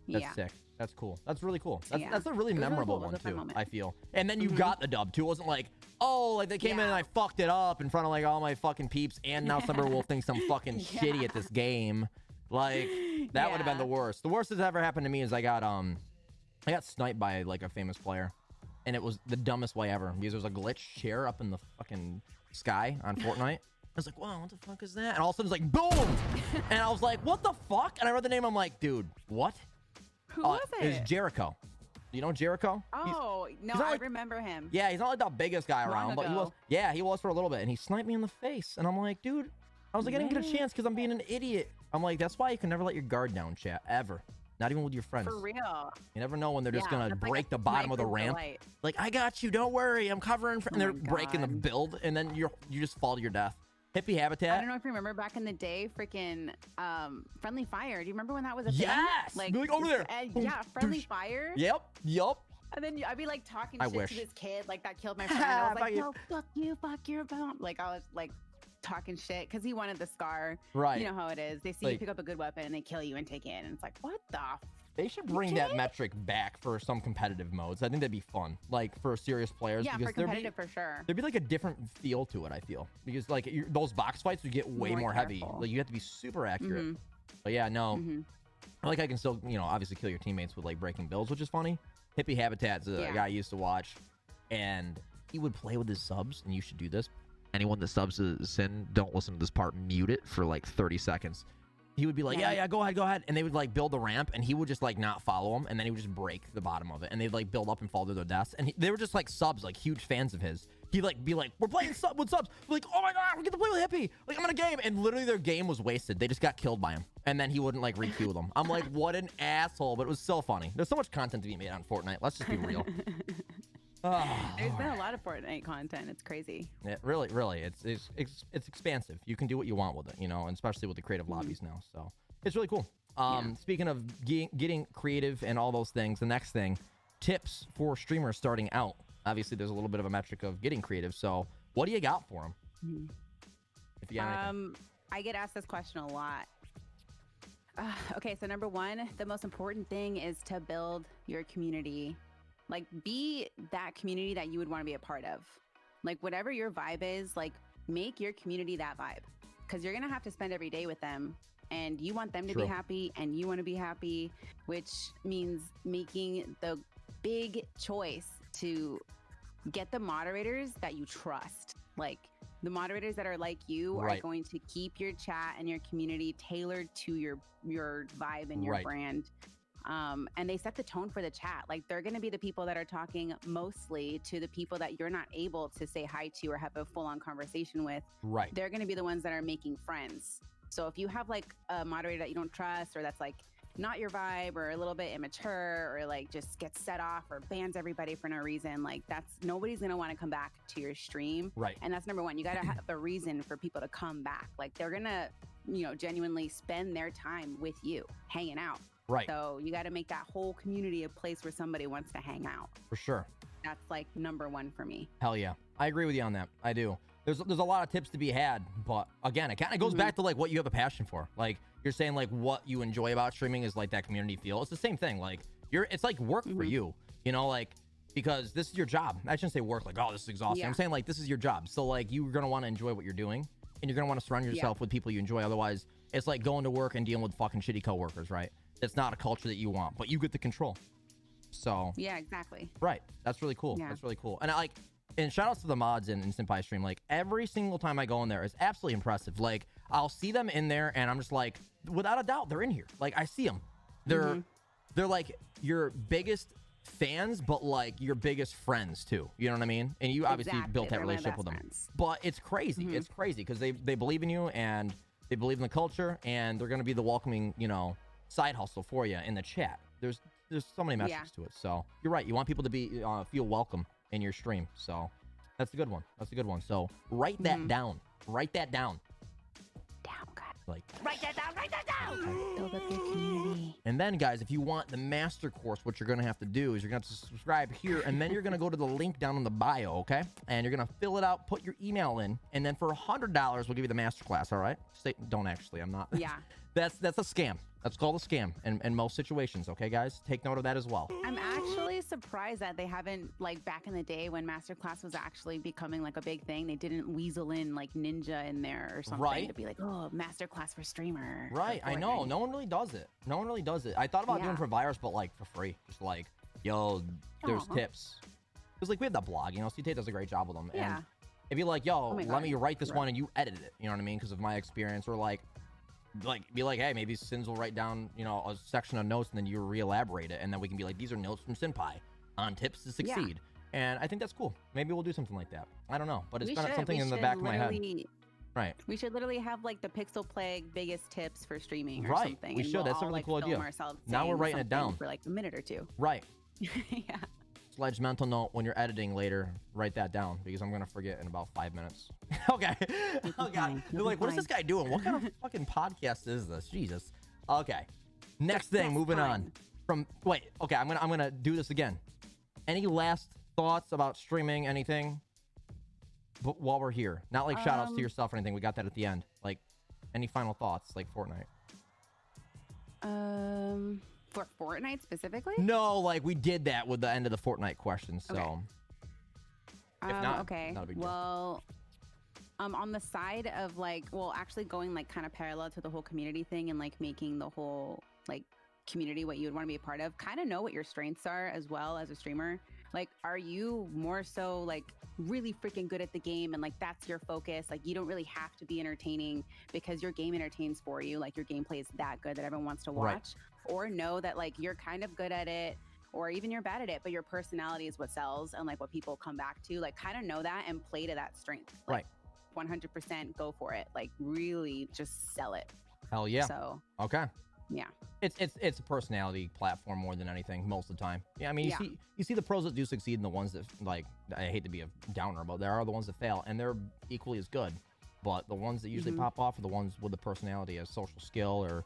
That's sick. That's cool. That's really cool. That's, Yeah. that's a really memorable one too, I feel. And then you got the dub too. It wasn't like, oh, like they came in and I fucked it up in front of like all my fucking peeps, and now Summerwolf thinks I'm fucking shitty at this game. Like that would have been the worst. The worst that's ever happened to me is I got sniped by like a famous player, and it was the dumbest way ever, because there was a glitch chair up in the fucking sky on Fortnite. I was like, whoa, what the fuck is that? And all of a sudden it's like, boom! And I was like, what the fuck? And I read the name, I'm like, dude, what? Who was it? It was Jericho. You know Jericho? Oh, no, I remember him. Yeah, he's not like the biggest guy around, but he was for a little bit, and he sniped me in the face. And I'm like, dude, I was like, I didn't get a chance because I'm being an idiot. I'm like, that's why you can never let your guard down, chat, ever. Not even with your friends. For real. You never know when they're just gonna break the bottom of the ramp. Like, I got you, don't worry, I'm covering. And they're breaking the build, and then you just fall to your death. Hippie habitat. I don't know if you remember back in the day, freaking Friendly Fire. Do you remember when that was a thing? Yes. Like over there. Yeah, Friendly Fire. Yep. And then I'd be like talking shit to this kid, like that killed my friend. I was like, no, fuck you, fuck your mom. Like I was like talking shit because he wanted the scar. Right. You know how it is. They see you pick up a good weapon and they kill you and take it. And it's like, what the? They should bring that metric back for some competitive modes. I think that'd be fun, like for serious players. Yeah, because for competitive for sure. There'd be like a different feel to it, I feel, because like those box fights would get way more heavy. Like you have to be super accurate. But yeah, no. Like I can still, obviously kill your teammates with like breaking builds, which is funny. Hippie Habitat's a guy I used to watch, and he would play with his subs, and you should do this. Anyone that subs to Sin, don't listen to this part. Mute it for like 30 seconds. He would be like, yeah, go ahead. And they would like build the ramp, and he would just like not follow him, and then he would just break the bottom of it, and they'd like build up and fall to their deaths. And they were just like subs, like huge fans of his. He'd like be like, we're playing with subs. We're like, oh my god, we get to play with Hippie. Like I'm in a game, and literally their game was wasted. They just got killed by him, and then he wouldn't like re-queue them. I'm like, what an asshole, but it was so funny. There's so much content to be made on Fortnite. Let's just be real. There's been a lot of Fortnite content. It's crazy. Yeah, really, it's expansive. You can do what you want with it, and especially with the creative lobbies now. So it's really cool. Speaking of getting creative and all those things, the next thing, tips for streamers starting out. Obviously, there's a little bit of a metric of getting creative. So what do you got for them? If you got anything. I get asked this question a lot. Okay, so number one, the most important thing is to build your community. Like, be that community that you would want to be a part of. Like, whatever your vibe is, like, make your community that vibe. Because you're going to have to spend every day with them. and you want them to True. be happy and you want to be happy, which means making the big choice to get the moderators that you trust. Like the moderators that are like you are Right. going to keep your chat and your community tailored to your vibe and your Right. brand. And they set the tone for the chat. Like they're going to be the people that are talking mostly to the people that you're not able to say hi to or have a full-on conversation with. Right. They're going to be the ones that are making friends. So if you have like a moderator that you don't trust, or that's like not your vibe, or a little bit immature, or like just gets set off or bans everybody for no reason, like that's nobody's going to want to come back to your stream. Right. And that's number one. You got to have a reason for people to come back. Like they're going to, you know, genuinely spend their time with you hanging out. Right. So you got to make that whole community a place where somebody wants to hang out. For sure. That's like number one for me. Hell yeah. I agree with you on that. I do. There's a lot of tips to be had, but again, it kind of goes back to like what you have a passion for. Like you're saying like what you enjoy about streaming is like that community feel. It's the same thing. Like it's like work for you, you know, like because this is your job. I shouldn't say work like, oh, this is exhausting. I'm saying like this is your job. So like you're going to want to enjoy what you're doing, and you're going to want to surround yourself with people you enjoy. Otherwise, it's like going to work and dealing with fucking shitty coworkers, right? It's not a culture that you want, but you get the control. So yeah, exactly. Right. That's really cool. Yeah. That's really cool. And I like, and shout outs to the mods in Senpai stream. Like every single time I go in there, it's absolutely impressive. Like I'll see them in there and I'm just like, without a doubt, they're in here. Like I see them. They're like your biggest fans, but like your biggest friends too. You know what I mean? And you obviously built that relationship with them. But it's crazy. It's crazy because they believe in you and they believe in the culture, and they're going to be the welcoming, you know, side hustle for you in the chat. There's so many metrics to it. So you're right. You want people to be feel welcome in your stream. So that's a good one. That's a good one. So write that down. Write that down. Down, guys. Like write that down. Write that down. Build up your community. And then, guys, if you want the master course, what you're going to have to do is you're going to have to subscribe here, and then you're going to go to the link down in the bio, okay? And you're going to fill it out, put your email in, and then for $100, we'll give you the master class, all right? Don't actually. I'm not. Yeah. That's a scam. That's called a scam in most situations, okay, guys? Take note of that as well. I'm actually surprised that they haven't, like back in the day when Masterclass was actually becoming like a big thing, they didn't weasel in like Ninja in there or something to be like, oh, Masterclass for streamer. Right, I know. No one really does it. No one really does it. I thought about doing for Vyrus, but like for free. Just like, yo, there's tips. Because like we have that blog, you know, CT does a great job with them. Yeah. And if you're like, yo, let me write this one and you edit it, you know what I mean? Because of my experience, or like be like, hey, maybe Sins will write down, you know, a section of notes and then you re-elaborate it, and then we can be like, these are notes from Senpai on tips to succeed. And I think that's cool. Maybe we'll do something like that. I don't know, but it's not something in the back of my head. Right. We should literally have like the Pixel Plague biggest tips for streaming or something. We should. That's a really cool idea. Now we're writing it down for like a minute or two. Right. Yeah. Sledge, mental note, when you're editing later, write that down because I'm going to forget in about 5 minutes. Okay. Oh, God. You're like, what is this guy doing? What kind of fucking podcast is this? Jesus. Okay. Next thing, moving on. Wait, okay, I'm gonna do this again. Any last thoughts about streaming, anything? But while we're here, not like shout outs to yourself or anything. We got that at the end. Like, any final thoughts, like Fortnite? For Fortnite specifically? No, like we did that with the end of the Fortnite question. So, if not, okay. Not a big deal. Well, on the side of like, well, actually going like kind of parallel to the whole community thing and like making the whole like community what you would want to be a part of, kind of know what your strengths are as well as a streamer. Like, are you more so like really freaking good at the game and like that's your focus? Like, you don't really have to be entertaining because your game entertains for you. Like, your gameplay is that good that everyone wants to watch. Right. Or know that like you're kind of good at it, or even you're bad at it, but your personality is what sells and like what people come back to. Like, kind of know that and play to that strength. Like, right. 100% go for it. Like, really just sell it. Hell yeah. So okay. Yeah. It's a personality platform more than anything most of the time. Yeah, I mean, you see the pros that do succeed and the ones that, like, I hate to be a downer, but there are the ones that fail and they're equally as good. But the ones that usually pop off are the ones with the personality, as social skill, or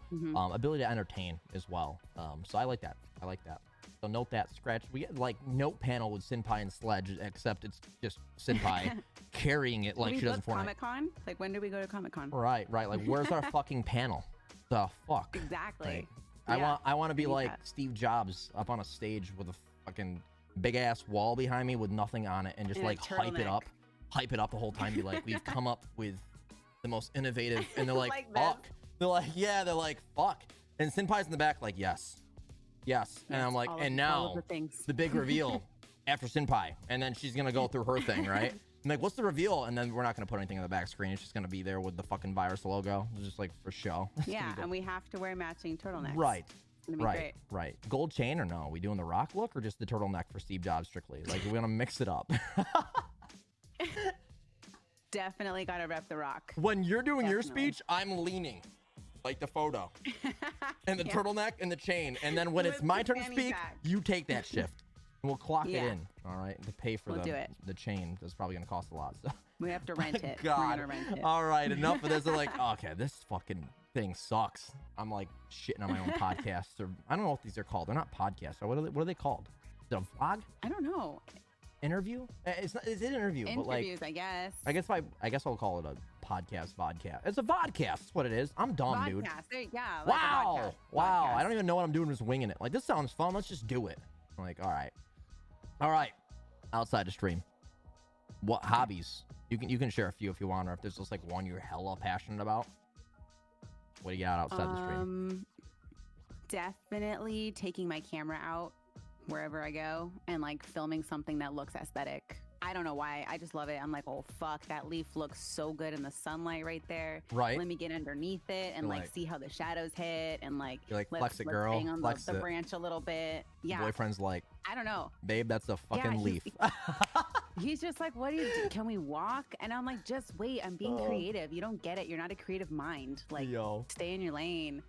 ability to entertain as well. So I like that. I like that. So note that. Scratch. We get like note panel with Senpai and Sledge, except it's just Senpai carrying it like she does in Fortnite. Comic-Con? Like, when do we go to Comic-Con? Right. Like, where's our fucking panel? The fuck? Exactly. Right. Yeah. I want to be like Steve Jobs up on a stage with a fucking big ass wall behind me with nothing on it, and just like hype it up the whole time. Be like, we've come up with the most innovative, and they're like, They're like, yeah, they're like, fuck. And Sinpie's in the back, like, yes. And I'm like, and now the big reveal after Sinpie. And then she's going to go through her thing, right? I'm like, what's the reveal? And then we're not going to put anything on the back screen. It's just going to be there with the fucking Vyrus logo. It's just like for show. Yeah, and we have to wear matching turtlenecks. Right. It's gonna be great. Right. Gold chain or no? Are we doing the rock look or just the turtleneck for Steve Jobs strictly? Like, we're going to mix it up. Definitely got to rep the rock. When you're doing your speech, I'm leaning. Like the photo. And the turtleneck and the chain. And then when it's my turn to speak, you take that shift. We'll clock it in, all right, to pay for the chain. That's probably gonna cost a lot. So we have to rent it. God. We're gonna rent it. All right, enough of this. They're like, okay, this fucking thing sucks. I'm like shitting on my own podcast. Or I don't know what these are called. They're not podcasts. Or what are they called? Is it a vlog? I don't know. Interview? It's not. It's an interview. Interviews, but like, I guess. I guess I'll call it a podcast. Vodcast. It's a vodcast. That's what it is. I'm dumb, dude. Yeah. Like wow. I don't even know what I'm doing. Just winging it. Like, this sounds fun. Let's just do it. I'm like, all right. Outside the stream, what hobbies? You can share a few if you want, or if there's just like one you're hella passionate about. What do you got outside the stream? Definitely taking my camera out wherever I go and like filming something that looks aesthetic. I don't know why. I just love it. I'm like, oh fuck, that leaf looks so good in the sunlight right there. Right. Let me get underneath it and like see how the shadows hit and like you're like flex it, girl. Hang on the branch a little bit. Yeah. Your boyfriend's like, I don't know, babe, that's a fucking leaf. He's just like, what do you do? Can we walk? And I'm like, just wait. I'm being creative. You don't get it. You're not a creative mind. Like, stay in your lane.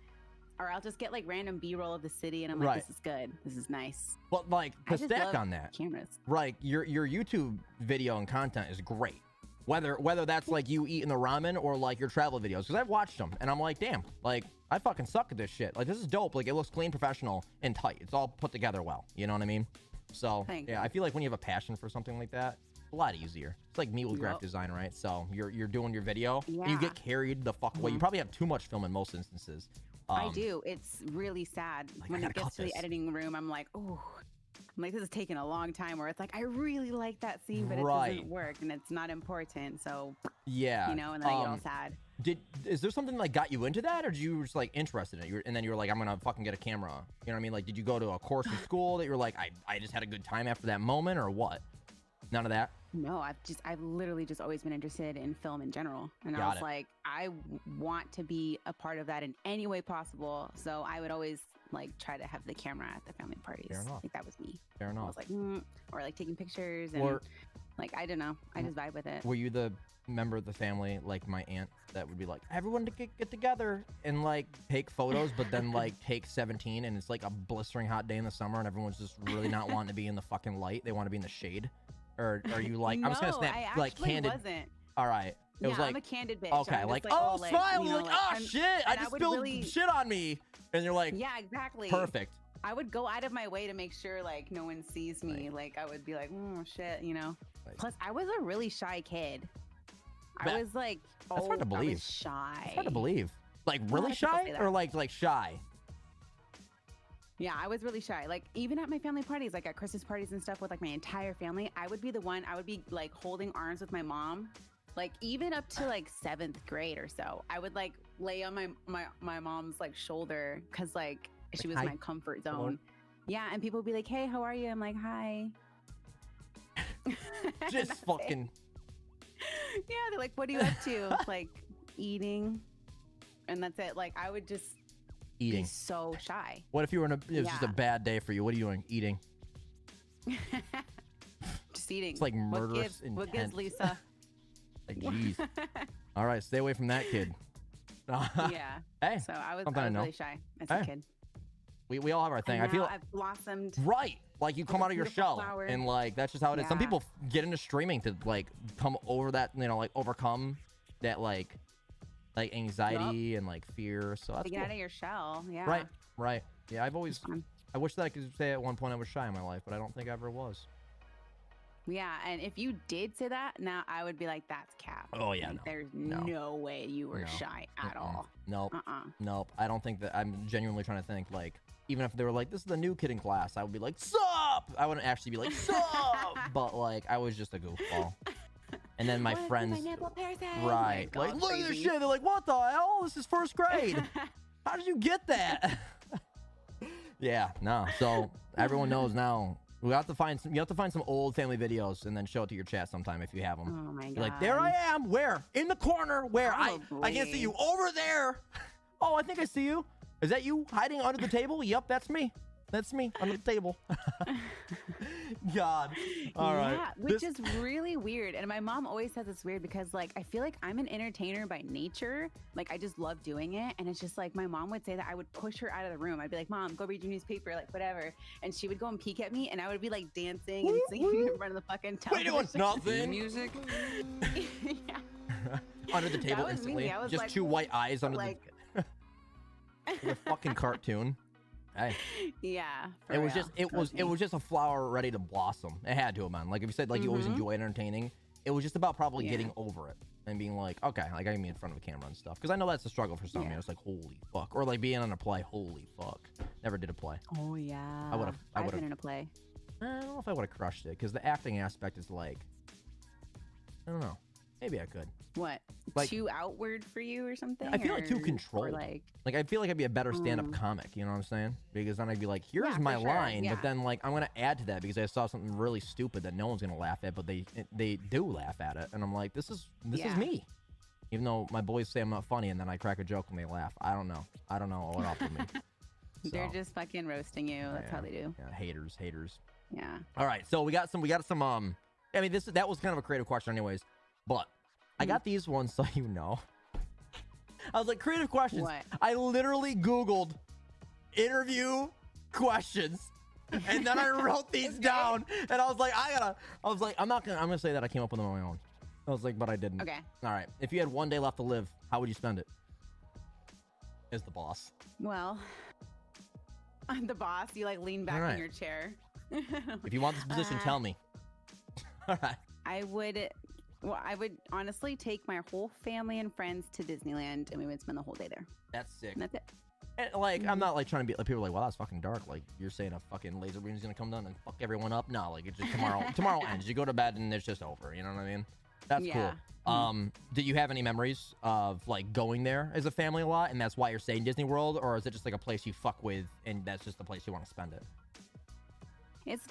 Or I'll just get like random B-roll of the city and I'm like, this is good. This is nice. But like, to stack on that, cameras. Right, your YouTube video and content is great. Whether that's like you eating the ramen or like your travel videos, because I've watched them and I'm like, damn, like I fucking suck at this shit. Like, this is dope. Like, it looks clean, professional, and tight. It's all put together well. You know what I mean? So yeah, I feel like when you have a passion for something like that, it's a lot easier. It's like me with graphic design, right? So you're doing your video and you get carried the fuck away. You probably have too much film in most instances. I do. It's really sad. Like, when it gets to the editing room, I'm like, oh, I'm like, this is taking a long time, where it's like, I really like that scene, but it doesn't work and it's not important. So yeah, you know, and then I get all sad. Is there something like got you into that, or did you just like interested in it? And then you were like, I'm gonna fucking get a camera. You know what I mean? Like, did you go to a course in school that you were like, I just had a good time after that moment, or what? None of that? No, I've literally just always been interested in film in general. And I was like, I want to be a part of that in any way possible. So I would always like try to have the camera at the family parties. Fair enough. Like, that was me. Fair enough. I was like, or like taking pictures and like, I don't know. I just vibe with it. Were you the member of the family, like my aunt, that would be like, everyone to get together and like take photos, but then like take 17 and it's like a blistering hot day in the summer and everyone's just really not wanting to be in the fucking light. They want to be in the shade. Or are you like, I'm just gonna snap like candid? Wasn't. All right. It was like, I'm a candid bitch. Okay, like oh, smile, you know, like, oh shit, I just spilled shit on me, and you're like, yeah, exactly, perfect. I would go out of my way to make sure like no one sees me. Like, I would be like, oh shit, you know. Plus, I was a really shy kid. I was like, that's hard to believe. I was shy. It's hard to believe. Like, really shy, or like shy? Yeah, I was really shy. Like, even at my family parties, like at Christmas parties and stuff with like my entire family, I would be the one, I would be like holding arms with my mom. Like, even up to like 7th grade or so, I would like lay on my mom's like shoulder, because like she was my comfort zone. Hello. Yeah, and people would be like, hey, how are you? I'm like, hi. Just fucking. Yeah, they're like, what are you up to? Like, eating. And that's it. Like, I would just eating. Be so shy. What if you were it was just a bad day for you? What are you doing? Eating. Just eating. It's like murderous intent. What gives, Lisa? Like, jeez. All right, stay away from that kid. Yeah. Hey. So I was really shy as a kid. We all have our thing. I feel I've blossomed. Right. Like, you come out of your shell and like that's just how it is. Some people get into streaming to like come over that, you know, like overcome that like anxiety and like fear. So that's get out of your shell. Yeah. Right. Yeah, I've always I wish that I could say at one point I was shy in my life, but I don't think I ever was. Yeah, and if you did say that, now I would be like, that's cap. Oh yeah, like, there's no way you were shy at all. Nope. Nope. I don't think that. I'm genuinely trying to think, like, even if they were like, this is the new kid in class, I would be like, sup. I wouldn't actually be like, sup. But like, I was just a goofball. And then my What is friends, my nipple piercing? right, like, look at this shit. They're like, what the hell? This is first grade. How did you get that? Yeah, no. So everyone knows now. We have to find some. You have to find some old family videos and then show it to your chat sometime if you have them. Oh my god! You're like, there I am. Where? In the corner. Where? I can't see you. Over there. Oh, I think I see you. Is that you hiding under the table? Yep, that's me. That's me under the table. God. All right. Yeah, which is really weird. And my mom always says it's weird because, like, I feel like I'm an entertainer by nature. Like, I just love doing it. And it's just like my mom would say that I would push her out of the room. I'd be like, Mom, go read your newspaper, like, whatever. And she would go and peek at me, and I would be like dancing and singing in front of the fucking television. What are you doing? Nothing. Music. Yeah. Under the table instantly. Just like, two white eyes under like, the fucking cartoon. Hey. Yeah. It was just it was just a flower ready to blossom. It had to have been. Like if you said like you always enjoy entertaining, it was just about probably getting over it and being like, okay, like I can be in front of a camera and stuff. Because I know that's a struggle for some. It's like holy fuck, or like being on a play. Holy fuck, never did a play. Oh yeah. I would have been in a play. I don't know if I would have crushed it because the acting aspect is like, I don't know. Maybe I could. What? Like, too outward for you or something? I feel like too controlled. Like I feel like I'd be a better stand-up comic. You know what I'm saying? Because then I'd be like, here's my line, but then like I'm gonna add to that because I saw something really stupid that no one's gonna laugh at, but they do laugh at it, and I'm like, this is me. Even though my boys say I'm not funny, and then I crack a joke and they laugh. I don't know what up with me. So, they're just fucking roasting you. That's how they do. Yeah, haters. Yeah. All right, so we got some. I mean, that was kind of a creative question, anyways. But I got these ones so you know. I was like, creative questions. What? I literally Googled interview questions. And then I wrote these down. And I was like, I'm gonna say that I came up with them on my own. I was like, but I didn't. Okay. All right. If you had one day left to live, how would you spend it? As the boss. Well, I'm the boss. You like lean back in your chair. If you want this position, tell me. All right. I would honestly take my whole family and friends to Disneyland, and we would spend the whole day there. That's sick. And that's it. And, like, I'm not like trying to be like people are like, well, that's fucking dark. Like you're saying a fucking laser beam's gonna come down and fuck everyone up. No, like it's just tomorrow ends. You go to bed and it's just over. You know what I mean? That's cool. Did you have any memories of like going there as a family a lot, and that's why you're saying Disney World, or is it just like a place you fuck with and that's just the place you want to spend it? It's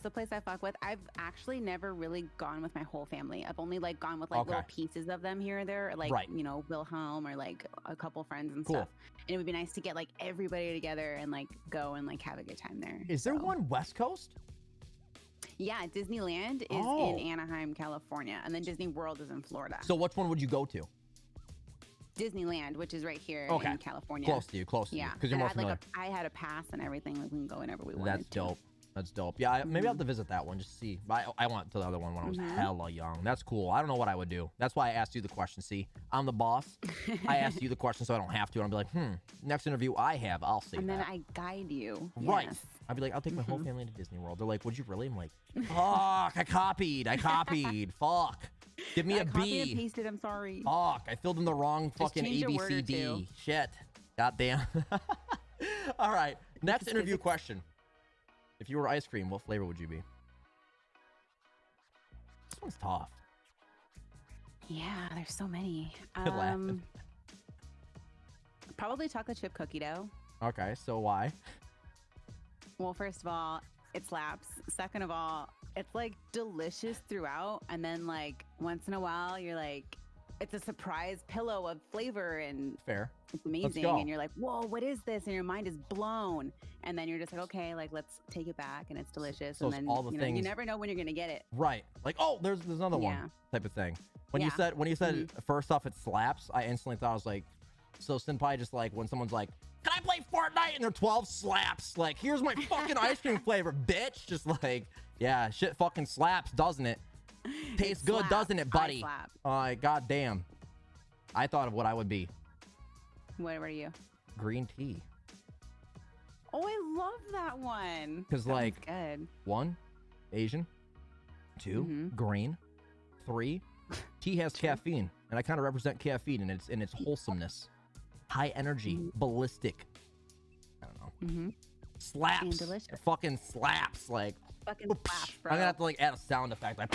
the place I fuck with. I've actually never really gone with my whole family. I've only like gone with like little pieces of them here or there, like you know, Wilhelm or like a couple friends and stuff. And it would be nice to get like everybody together and like go and like have a good time there. Is there one West Coast? Yeah, Disneyland is in Anaheim, California, and then Disney World is in Florida. So which one would you go to? Disneyland, which is right here in California. Close to you. Yeah, because you're more familiar. I had a pass and everything. Like we can go whenever we want. That's dope. That's dope. Yeah, maybe I'll have to visit that one just to see. I went to the other one when I was hella young. That's cool. I don't know what I would do. That's why I asked you the question. See, I'm the boss. I asked you the question so I don't have to. And I'll be like, next interview I have, I'll see. And then I guide you. Right. Yes. I'd be like, I'll take my whole family to Disney World. They're like, would you really? I'm like, fuck, I copied. Fuck. Give me a B. Copied and pasted, I'm sorry. Fuck, I filled in the wrong fucking ABCD. Shit. Goddamn. All right. Next interview question. If you were ice cream, what flavor would you be? This one's tough. Yeah, there's so many. Probably chocolate chip cookie dough. Okay, so why? Well, first of all, it slaps. Second of all, it's like delicious throughout. And then like once in a while, you're like, it's a surprise pillow of flavor and it's amazing. And you're like, whoa, what is this? And your mind is blown. And then you're just like, okay, like let's take it back and it's delicious. So and then all the things, you never know when you're gonna get it. Right. Like, oh, there's another one type of thing. When you said first off it slaps, I instantly thought I was like, so Senpai just like when someone's like, can I play Fortnite? And they're 12 slaps. Like, here's my fucking ice cream flavor, bitch. Just like, yeah, shit fucking slaps, doesn't it? Tastes good, doesn't it, buddy? God damn. I thought of what I would be. What are you? Green tea. Oh, I love that one. Because like, good. 1, Asian. 2, green. 3, tea has caffeine, and I kind of represent caffeine in its wholesomeness. High energy, ballistic. I don't know. Slaps. And delicious. It fucking slaps. Like, fucking slaps, bro. I'm gonna have to like add a sound effect. Like,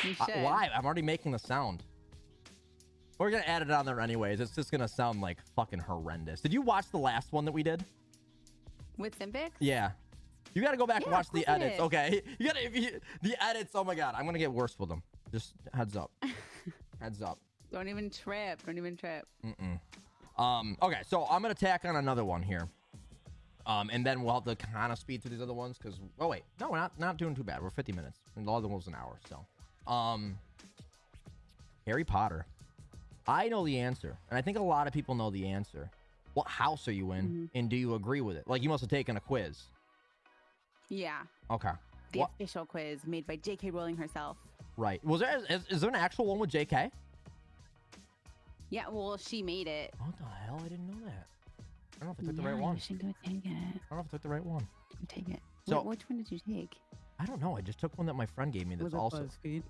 You should. Why? I'm already making the sound. We're gonna add it on there anyways. It's just gonna sound like fucking horrendous. Did you watch the last one that we did? With Simpix? Yeah. You gotta go back and watch the edits. did. Okay. You gotta the edits. Oh my god, I'm gonna get worse with them. Just heads up. Heads up. Don't even trip. Don't even trip. Okay, so I'm gonna tack on another one here. And then we'll have to kind of speed through these other ones because wait, no, we're not doing too bad. We're 50 minutes, and the other one was an hour. So, Harry Potter. I know the answer, and I think a lot of people know the answer. What house are you in, and do you agree with it? Like, you must have taken a quiz. Yeah. Okay. The official quiz made by J.K. Rowling herself. Right. Was there? Is there an actual one with J.K.? Yeah. Well, she made it. What the hell? I didn't know that. I don't know if I took the right one. You should go take it. I don't know if I took the right one. Take it. So, which one did you take? I don't know. I just took one that my friend gave me. That's Was it also. BuzzFeed?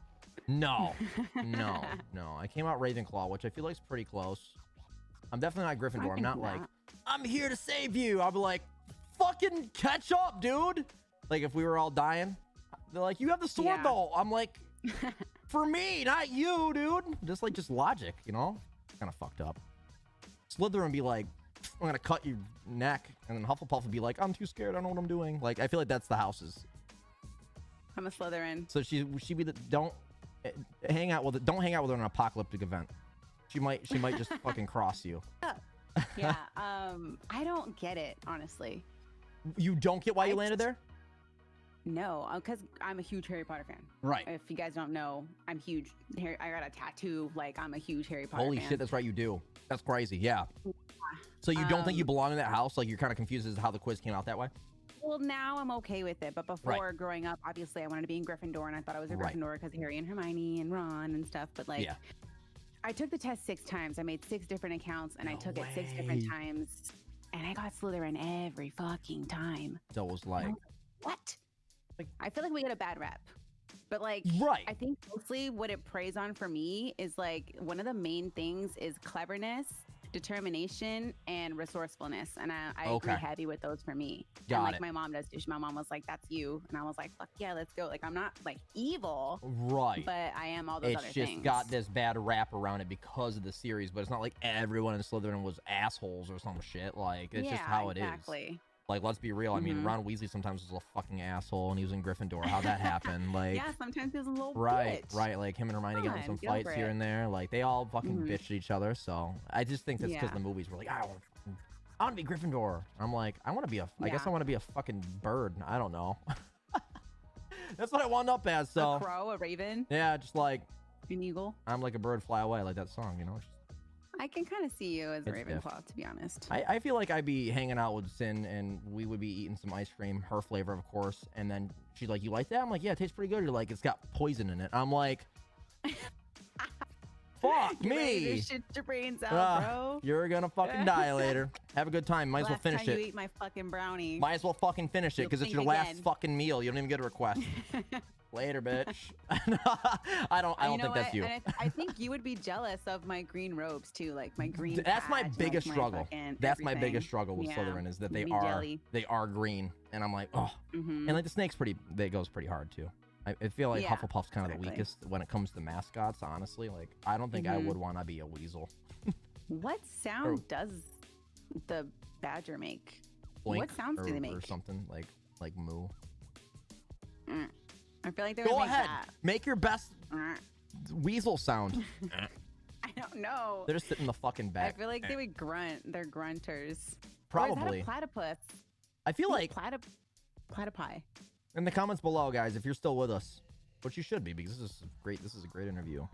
No. I came out Ravenclaw, which I feel like is pretty close. I'm definitely not Gryffindor. I'm not like, I'm here to save you. I'll be like, fucking catch up, dude. Like, if we were all dying, they're like, you have the sword though. I'm like, for me, not you, dude. Just logic, you know? Kind of fucked up. Slytherin be like, I'm gonna cut your neck, and then Hufflepuff would be like, I'm too scared. I don't know what I'm doing. Like, I feel like that's the houses. I'm a Slytherin. So she be the don't hang out with her in an apocalyptic event. She might just fucking cross you. Yeah. I don't get it, honestly. You don't get why you landed there? No, because I'm a huge Harry Potter fan. Right. If you guys don't know, I'm huge. I got a tattoo. Like, I'm a huge Harry Potter Holy fan. shit, that's right, you do. That's crazy, yeah. So you don't think you belong in that house? Like, you're kind of confused as to how the quiz came out that way? Well, now I'm okay with it. But before growing up, obviously, I wanted to be in Gryffindor, and I thought I was a Gryffindor because of Harry and Hermione and Ron and stuff. But, like, I took the test 6 times. I made 6 different accounts, and I took it 6 different times. And I got Slytherin every fucking time. So it was like... What? Like, I feel like we get a bad rep. But, like, I think mostly what it preys on for me is, like, one of the main things is cleverness, determination, and resourcefulness. And I agree heavy with those for me. Got it. My mom does too. My mom was like, that's you. And I was like, fuck yeah, let's go. Like, I'm not, like, evil. Right. But I am all those other things. It's just got this bad rap around it because of the series. But it's not like everyone in Slytherin was assholes or some shit. Like, it's just how it is. Like, let's be real. I mean, Ron Weasley sometimes was a fucking asshole, and he was in Gryffindor. How'd that happen? Like, yeah, sometimes he was a little right. Like him and Hermione got in some fights here and there. Like, they all fucking bitched at each other. So I just think that's because the movies were like, I want to be Gryffindor. I'm like, I want to be a. I guess I want to be a fucking bird. I don't know. That's what I wound up as. So a crow, a raven. Yeah, just like an eagle. I'm like a bird, fly away, like that song. You know. I can kind of see you as a Ravenclaw, to be honest. I feel like I'd be hanging out with Sin, and we would be eating some ice cream, her flavor, of course. And then she's like, you like that? I'm like, yeah, it tastes pretty good. You're like, it's got poison in it. I'm like, fuck me. Ready to shit your brains out, bro. You're gonna fucking die later. Have a good time. Might as well finish it. You eat my fucking brownie. Might as well fucking finish it because it's your last fucking meal. You don't even get a request. Later, bitch. I don't think that's you. And I think you would be jealous of my green robes too, like my green. That's my biggest struggle. That's my biggest struggle with Slytherin is that they are green, and I'm like, oh, and like the snake's they goes pretty hard too. I feel like Hufflepuff's kind of the weakest when it comes to mascots. Honestly, like I don't think I would want to be a weasel. What sound does the badger make? Boink, what sounds do they make? Or something like moo. I feel like they Go would ahead. Make that. Make your best weasel sound. I don't know. They're just sitting in the fucking back. I feel like they would grunt. They're grunters. Probably. Or is that a platypus? I feel like platypi. In the comments below, guys, if you're still with us, which you should be because this is great. This is a great interview.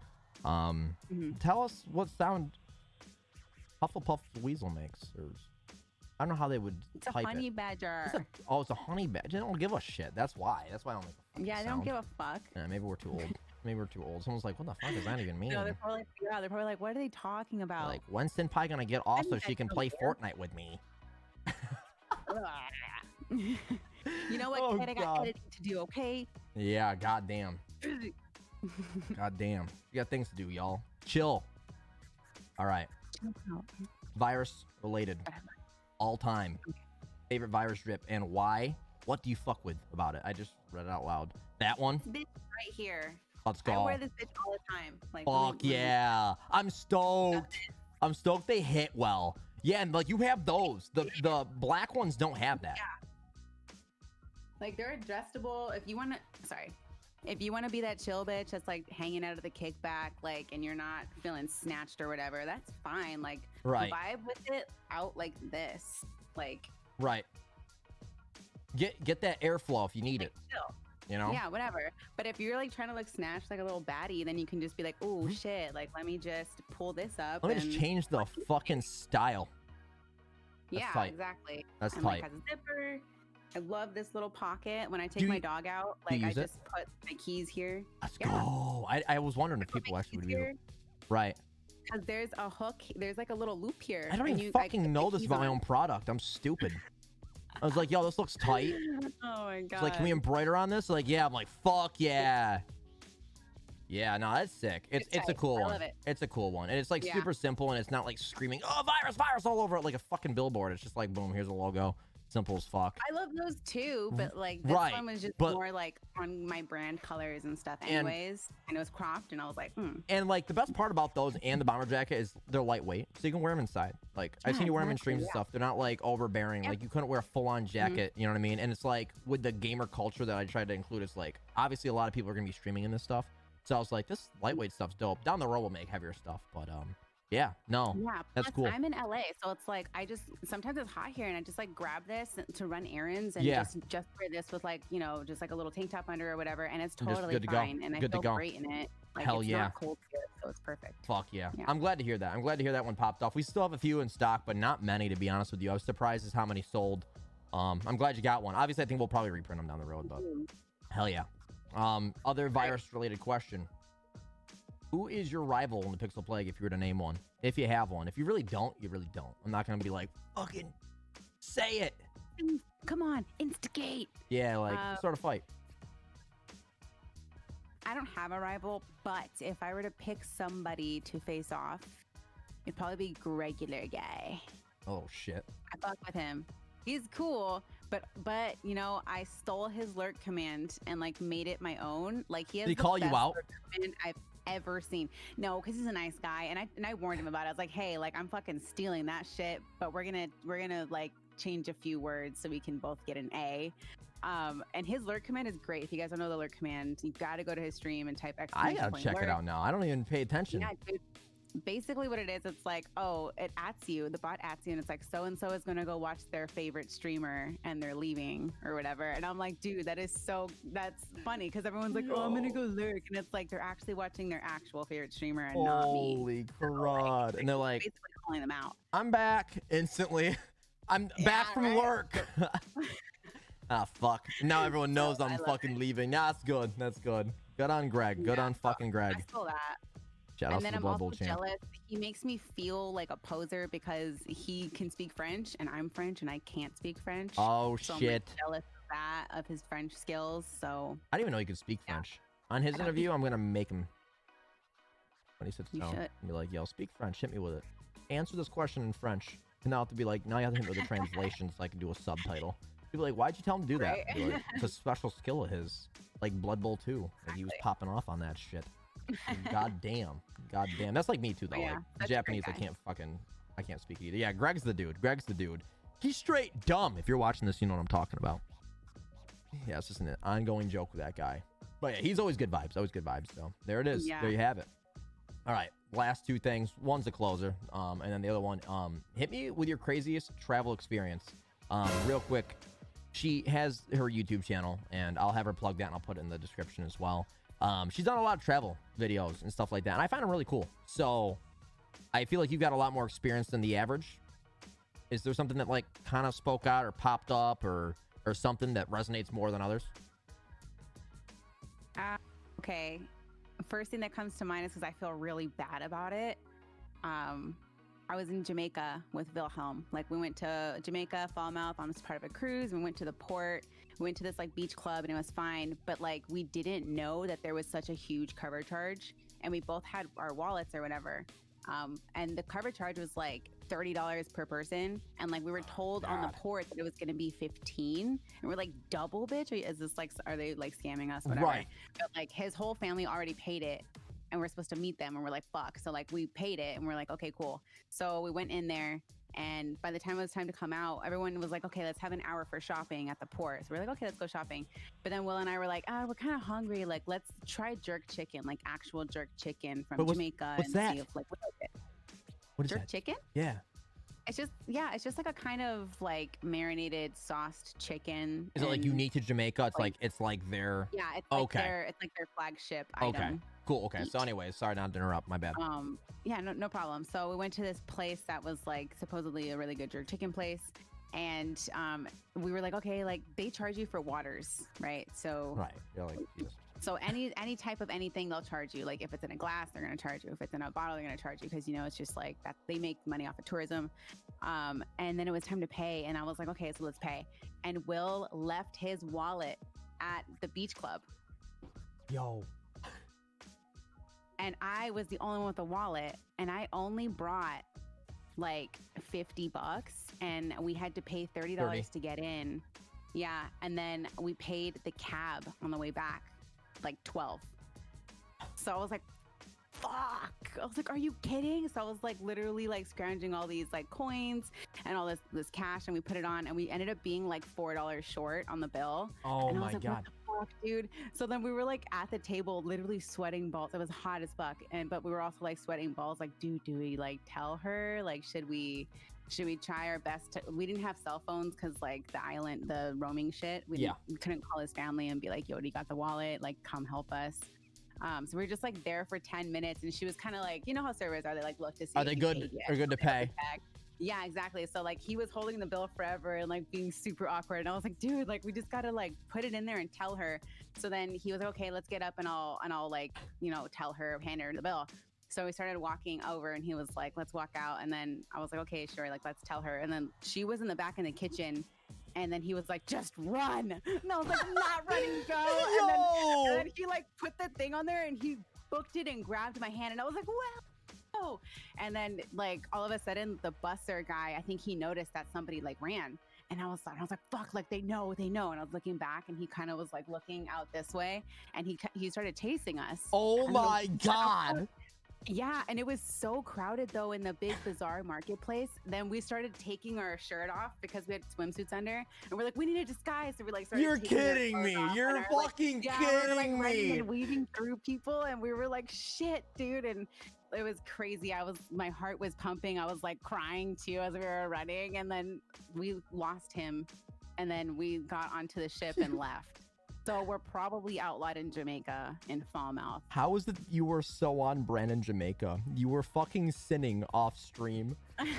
Tell us what sound Hufflepuff's weasel makes. I don't know how they would type it. It's a honey badger. It's a honey badger. They don't give a shit. That's why. That's why I don't make a Yeah, they don't give a fuck. Yeah, maybe we're too old. Maybe we're too old. Someone's like, what the fuck does that even mean? No, they're probably like, what are they talking about? Like, when's SinPie gonna get off so she can play Fortnite with me? You know what, kid? I got editing to do, okay? Yeah, goddamn. Goddamn. You got things to do, y'all. Chill. All right. Virus related. All time. Favorite virus drip and why? What do you fuck with about it? I just read it out loud. That one? This right here. Let's go. I wear this bitch all the time. Like, fuck yeah. I'm stoked. I'm stoked they hit well. Yeah, and like you have those. The black ones don't have that. Yeah. Like they're adjustable. If you want to be that chill bitch that's like hanging out of the kickback, like, and you're not feeling snatched or whatever, that's fine. Like, right. Vibe with it out like this, like. Right. Get that airflow if you need it. Chill. You know? Yeah, whatever. But if you're like trying to look snatched like a little baddie, then you can just be like, oh shit, like let me just pull this up. Let me just change the fucking style. That's tight. Exactly. That's and, tight. Like, has a zipper. I love this little pocket. When I take my dog out, like I just put my keys here. Let's go. I was wondering if people actually would be able... Right. Because there's a hook. There's like a little loop here. I don't even fucking know this about my own product. I'm stupid. I was like, yo, this looks tight. Oh my god. It's like, can we embroider on this? Like, yeah. I'm like, fuck yeah. Yeah, no, that's sick. It's a cool one. Love it. It's a cool one. And it's like super simple, and it's not like screaming, oh, virus all over it like a fucking billboard. It's just like, boom, here's a logo. Simple as fuck. I love those too, but like this one was just more like on my brand colors and stuff anyways. And it was cropped, and I was like, And like the best part about those and the bomber jacket is they're lightweight, so you can wear them inside. Like I've seen you wear them in streams and stuff. They're not like overbearing. Like you couldn't wear a full-on jacket, you know what I mean? And it's like with the gamer culture that I tried to include, it's like obviously a lot of people are gonna be streaming in this stuff. So I was like, this lightweight stuff's dope. Down the road we'll make heavier stuff, but yeah, no, that's cool. I'm in LA, so it's like sometimes it's hot here, and I just like grab this to run errands and just wear this with like just like a little tank top under or whatever, and it's totally fine. And I feel great in it. Like, Hell it's yeah, not cold here, so it's perfect. Fuck yeah. I'm glad to hear that. I'm glad to hear that one popped off. We still have a few in stock, but not many, to be honest with you. I was surprised as how many sold. I'm glad you got one. Obviously, I think we'll probably reprint them down the road, but hell yeah. Other virus-related question. Who is your rival in the Pixel Plague if you were to name one? If you have one. If you really don't, you really don't. I'm not going to be like, fucking say it. Come on, instigate. Yeah, like, sort of fight. I don't have a rival, but if I were to pick somebody to face off, it'd probably be Regular Guy. Oh, shit. I fuck with him. He's cool, but I stole his lurk command and like made it my own. Like he has Did he call you out? I've ever seen. No, because he's a nice guy, and I warned him about it. I was like, hey, like I'm fucking stealing that shit, but we're gonna like change a few words so we can both get an A. And his lurk command is great. If you guys don't know the lurk command, you got to go to his stream and type exclamation I gotta check it out now. I don't even pay attention. Yeah, dude. Basically what it is, it's like, it ats you, the bot ats you, and it's like so-and-so is going to go watch their favorite streamer and they're leaving or whatever. And I'm like, dude, that's funny because everyone's like, I'm going to go lurk. And it's like, they're actually watching their actual favorite streamer and not me. Holy crud. And they're like, basically calling them out. I'm back instantly. I'm back from lurk. Ah, fuck. Now everyone knows I'm fucking leaving. Nah, that's good. That's good. Good on Greg. Good on fucking Greg. I stole that. Shout out to the Blood Bowl champ. Jealous. He makes me feel like a poser because he can speak French and I'm French and I can't speak French. Oh, so shit. I'm jealous of his French skills. So I didn't even know he could speak French. On his interview, I'm gonna make him when he sits down and be like, "Yo, speak French. Hit me with it. Answer this question in French." And now I have to be like, now you have to hit me with the translation so I can do a subtitle. People are like, why'd you tell him to do that? Like, it's a special skill of his, like Blood Bowl 2. Like, he was popping off on that shit. God damn. That's like me too, though. Like, the Japanese, I can't speak either. Yeah, Greg's the dude. He's straight dumb. If you're watching this, you know what I'm talking about. Yeah, it's just an ongoing joke with that guy. But yeah, he's always good vibes. So there it is. Yeah. There you have it. All right, last two things. One's a closer, and then the other one, hit me with your craziest travel experience. Real quick, she has her YouTube channel, and I'll have her plug that, and I'll put it in the description as well. She's done a lot of travel videos and stuff like that, and I find them really cool. So I feel like you've got a lot more experience than the average. Is there something that like kind of spoke out or popped up or something that resonates more than others? Okay. First thing that comes to mind is because I feel really bad about it. I was in Jamaica with Wilhelm. Like, we went to Jamaica, Falmouth on this part of a cruise. We went to the port. We went to this like beach club and it was fine. But like, we didn't know that there was such a huge cover charge, and we both had our wallets or whatever. And the cover charge was like $30 per person, and like we were told on the port that it was going to be 15, and we're like, double, bitch? Is this like, are they like scamming us, whatever? Right. But like his whole family already paid it, and we're supposed to meet them, and we're like, fuck. So like we paid it, and we're like, okay, cool. So we went in there, and by the time it was time to come out, everyone was like, okay, let's have an hour for shopping at the port. So we're like, okay, let's go shopping. But then Will and I were like, we're kind of hungry, like let's try jerk chicken, like actual jerk chicken from Jamaica. What's and that? See if, like, what is jerk that? chicken? Yeah. It's just like a kind of like marinated sauced chicken. Is it like unique to Jamaica? It's like their it's like their flagship item. Cool. Okay. So anyways, sorry not to interrupt. My bad. Yeah, no problem. So we went to this place that was like supposedly a really good jerk chicken place. And we were like, okay, like they charge you for waters, right? So right. You're like, Jesus. So any type of anything, they'll charge you. Like if it's in a glass, they're going to charge you. If it's in a bottle, they're going to charge you, because, you know, it's just like that. They make money off of tourism. And then it was time to pay. And I was like, okay, so let's pay. And Will left his wallet at the beach club. Yo. And I was the only one with a wallet. And I only brought like $50, and we had to pay $30 to get in. Yeah. And then we paid the cab on the way back like 12. So I was like, fuck. I was like, are you kidding? So I was like literally like scrounging all these like coins and all this cash, and we put it on, and we ended up being like $4 short on the bill. Oh and I my was like, God. what the fuck, dude? So then we were like at the table literally sweating balls. It was hot as fuck, but we were also like sweating balls, like, dude, do we like tell her, like, should we try our best we didn't have cell phones because like the roaming shit, we couldn't call his family and be like, yo, do you got the wallet, like come help us. So we were just like there for 10 minutes, and she was kind of like, you know how servers are, they like look to see are they good or good to pay. Yeah, exactly. So like he was holding the bill forever and like being super awkward, and I was like, dude, like we just gotta like put it in there and tell her. So then he was like, okay, let's get up and I'll like, you know, tell her, hand her the bill. So we started walking over, and he was like, let's walk out. And then I was like, okay, sure, like let's tell her. And then she was in the back in the kitchen, and then he was like, just run. And I was like, I'm not running, go. And then he like put the thing on there, and he booked it and grabbed my hand, and I was like, wow. And then like all of a sudden the busser guy, I think he noticed that somebody like ran, and I was like, fuck, like they know. And I was looking back, and he kind of was like looking out this way, and he started chasing us. Oh my God. Yeah, and it was so crowded though in the big bazaar marketplace. Then we started taking our shirt off because we had swimsuits under, and we're like, we need a disguise. So we like started. You're kidding me! You're fucking kidding me! And weaving through people, and we were like, shit, dude, and it was crazy. My heart was pumping. I was like crying too as we were running, and then we lost him, and then we got onto the ship and left. So we're probably outlawed in Jamaica in Falmouth. How is it you were so on brand in Jamaica? You were fucking sinning off stream.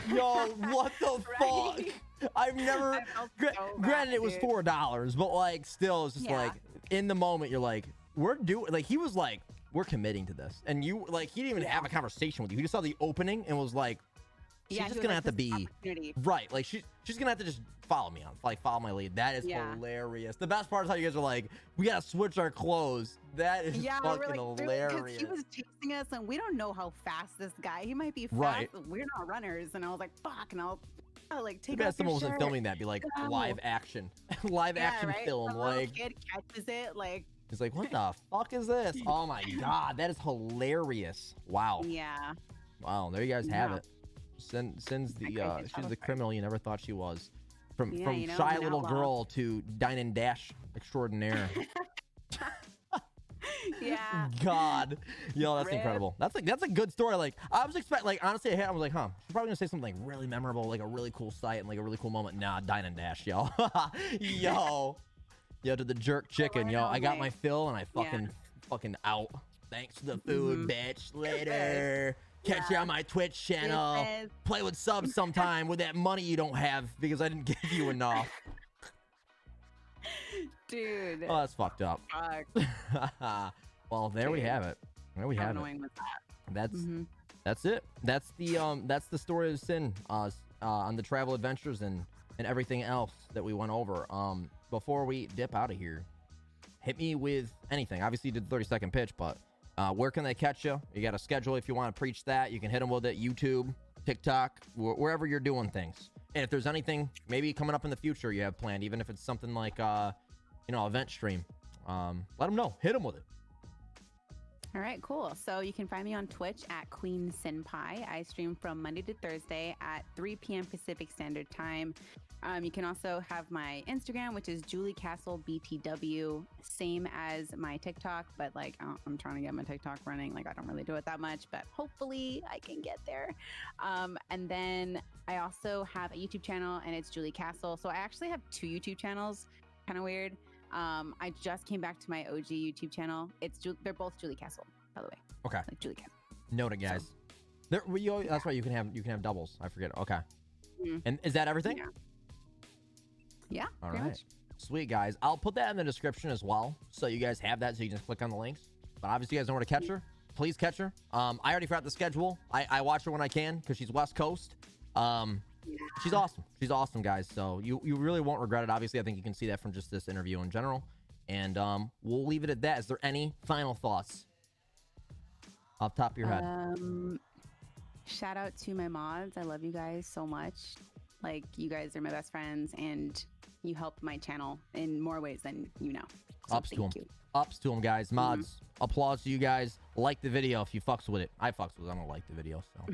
Yo, what the fuck? I've never. Granted, it was $4, but like, still, it's just like in the moment, you're like, we're doing. Like, he was like, we're committing to this, and you like, he didn't even have a conversation with you. He just saw the opening and was like, she's just gonna have to be right. Like she's gonna have to just follow me on, like follow my lead. That is hilarious. The best part is how you guys are like, we gotta switch our clothes. That is fucking hilarious. Because he was chasing us, and we don't know how fast this guy. He might be fast. We're not runners, and I was like, fuck, and I'll like take. Maybe someone wasn't filming that. Be like live action, action film. Some like kid catches it, like. He's like, what the fuck is this? Oh my God, that is hilarious. Wow. Yeah. Wow, there you guys have it. Sin's the she's the criminal you never thought she was. From shy little girl to dine and dash extraordinaire. Yeah. God. Yo, that's incredible. That's a good story. Like I was expecting, like honestly, I was like, she's probably gonna say something like really memorable, like a really cool sight and like a really cool moment. Nah, dine and dash, yo. Yo, to the jerk chicken, yo. I got my fill and I fucking out. Thanks to the food, bitch. Later. Catch you on my Twitch channel. Play with subs sometime with that money you don't have because I didn't give you enough. Dude. Oh, that's fucked up. Well, there we have it. There we have it. With that. That's it. That's the story of Sin on the travel adventures and everything else that we went over. Before we dip out of here, hit me with anything. Obviously, you did the 30-second pitch, but Where can they catch you? You got a schedule if you want to preach that. You can hit them with it. YouTube, TikTok, wherever you're doing things. And if there's anything maybe coming up in the future you have planned, even if it's something like, event stream, let them know. Hit them with it. All right, cool. So you can find me on Twitch at QueenSinPie. I stream from Monday to Thursday at 3 p.m. Pacific Standard Time. You can also have my Instagram, which is Julie Castle BTW, same as my TikTok, but like I'm trying to get my TikTok running. Like I don't really do it that much, but hopefully I can get there. And then I also have a YouTube channel, and it's Julie Castle. So I actually have 2 YouTube channels. Kind of weird. I just came back to my OG YouTube channel. They're both Julie Castle, by the way. Okay. Like Julie Castle. Note it, guys. So. That's right. You can have doubles. I forget. Okay. Mm-hmm. And is that everything? Yeah. All right. Much. Sweet, guys. I'll put that in the description as well, so you guys have that, so you can just click on the links. But obviously, you guys know where to catch her. Please catch her. I already forgot the schedule. I watch her when I can because she's West Coast. She's awesome. She's awesome, guys. So you really won't regret it. Obviously, I think you can see that from just this interview in general. And we'll leave it at that. Is there any final thoughts off the top of your head? Shout out to my mods. I love you guys so much. Like, you guys are my best friends, and you help my channel in more ways than you know. So Ups to them. Ups to them, guys. Mods. Applause to you guys. Like the video if you fucks with it. I fucks with it. I don't like the video. So,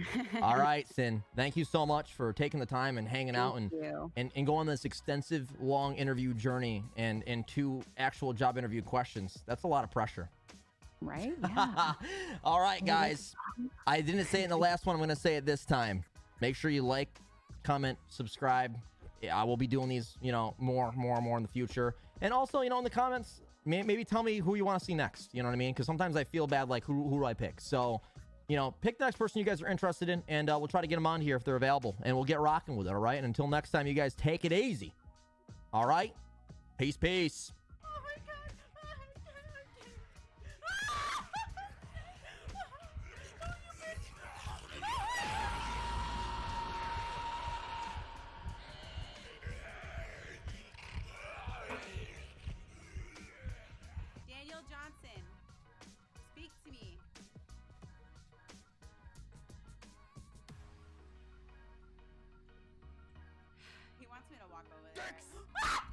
all right, Sin. Thank you so much for taking the time and hanging out and go on this extensive, long interview journey and 2 actual job interview questions. That's a lot of pressure. Right? Yeah. All right, guys. I didn't say it in the last one. I'm going to say it this time. Make sure you like, comment, subscribe. I will be doing these, more in the future. And also, in the comments, maybe tell me who you want to see next. You know what I mean? Because sometimes I feel bad, like, who do I pick? So, pick the next person you guys are interested in, and we'll try to get them on here if they're available, and we'll get rocking with it, all right? And until next time, you guys take it easy. All right? Peace. Johnson, speak to me. He wants me to walk over there.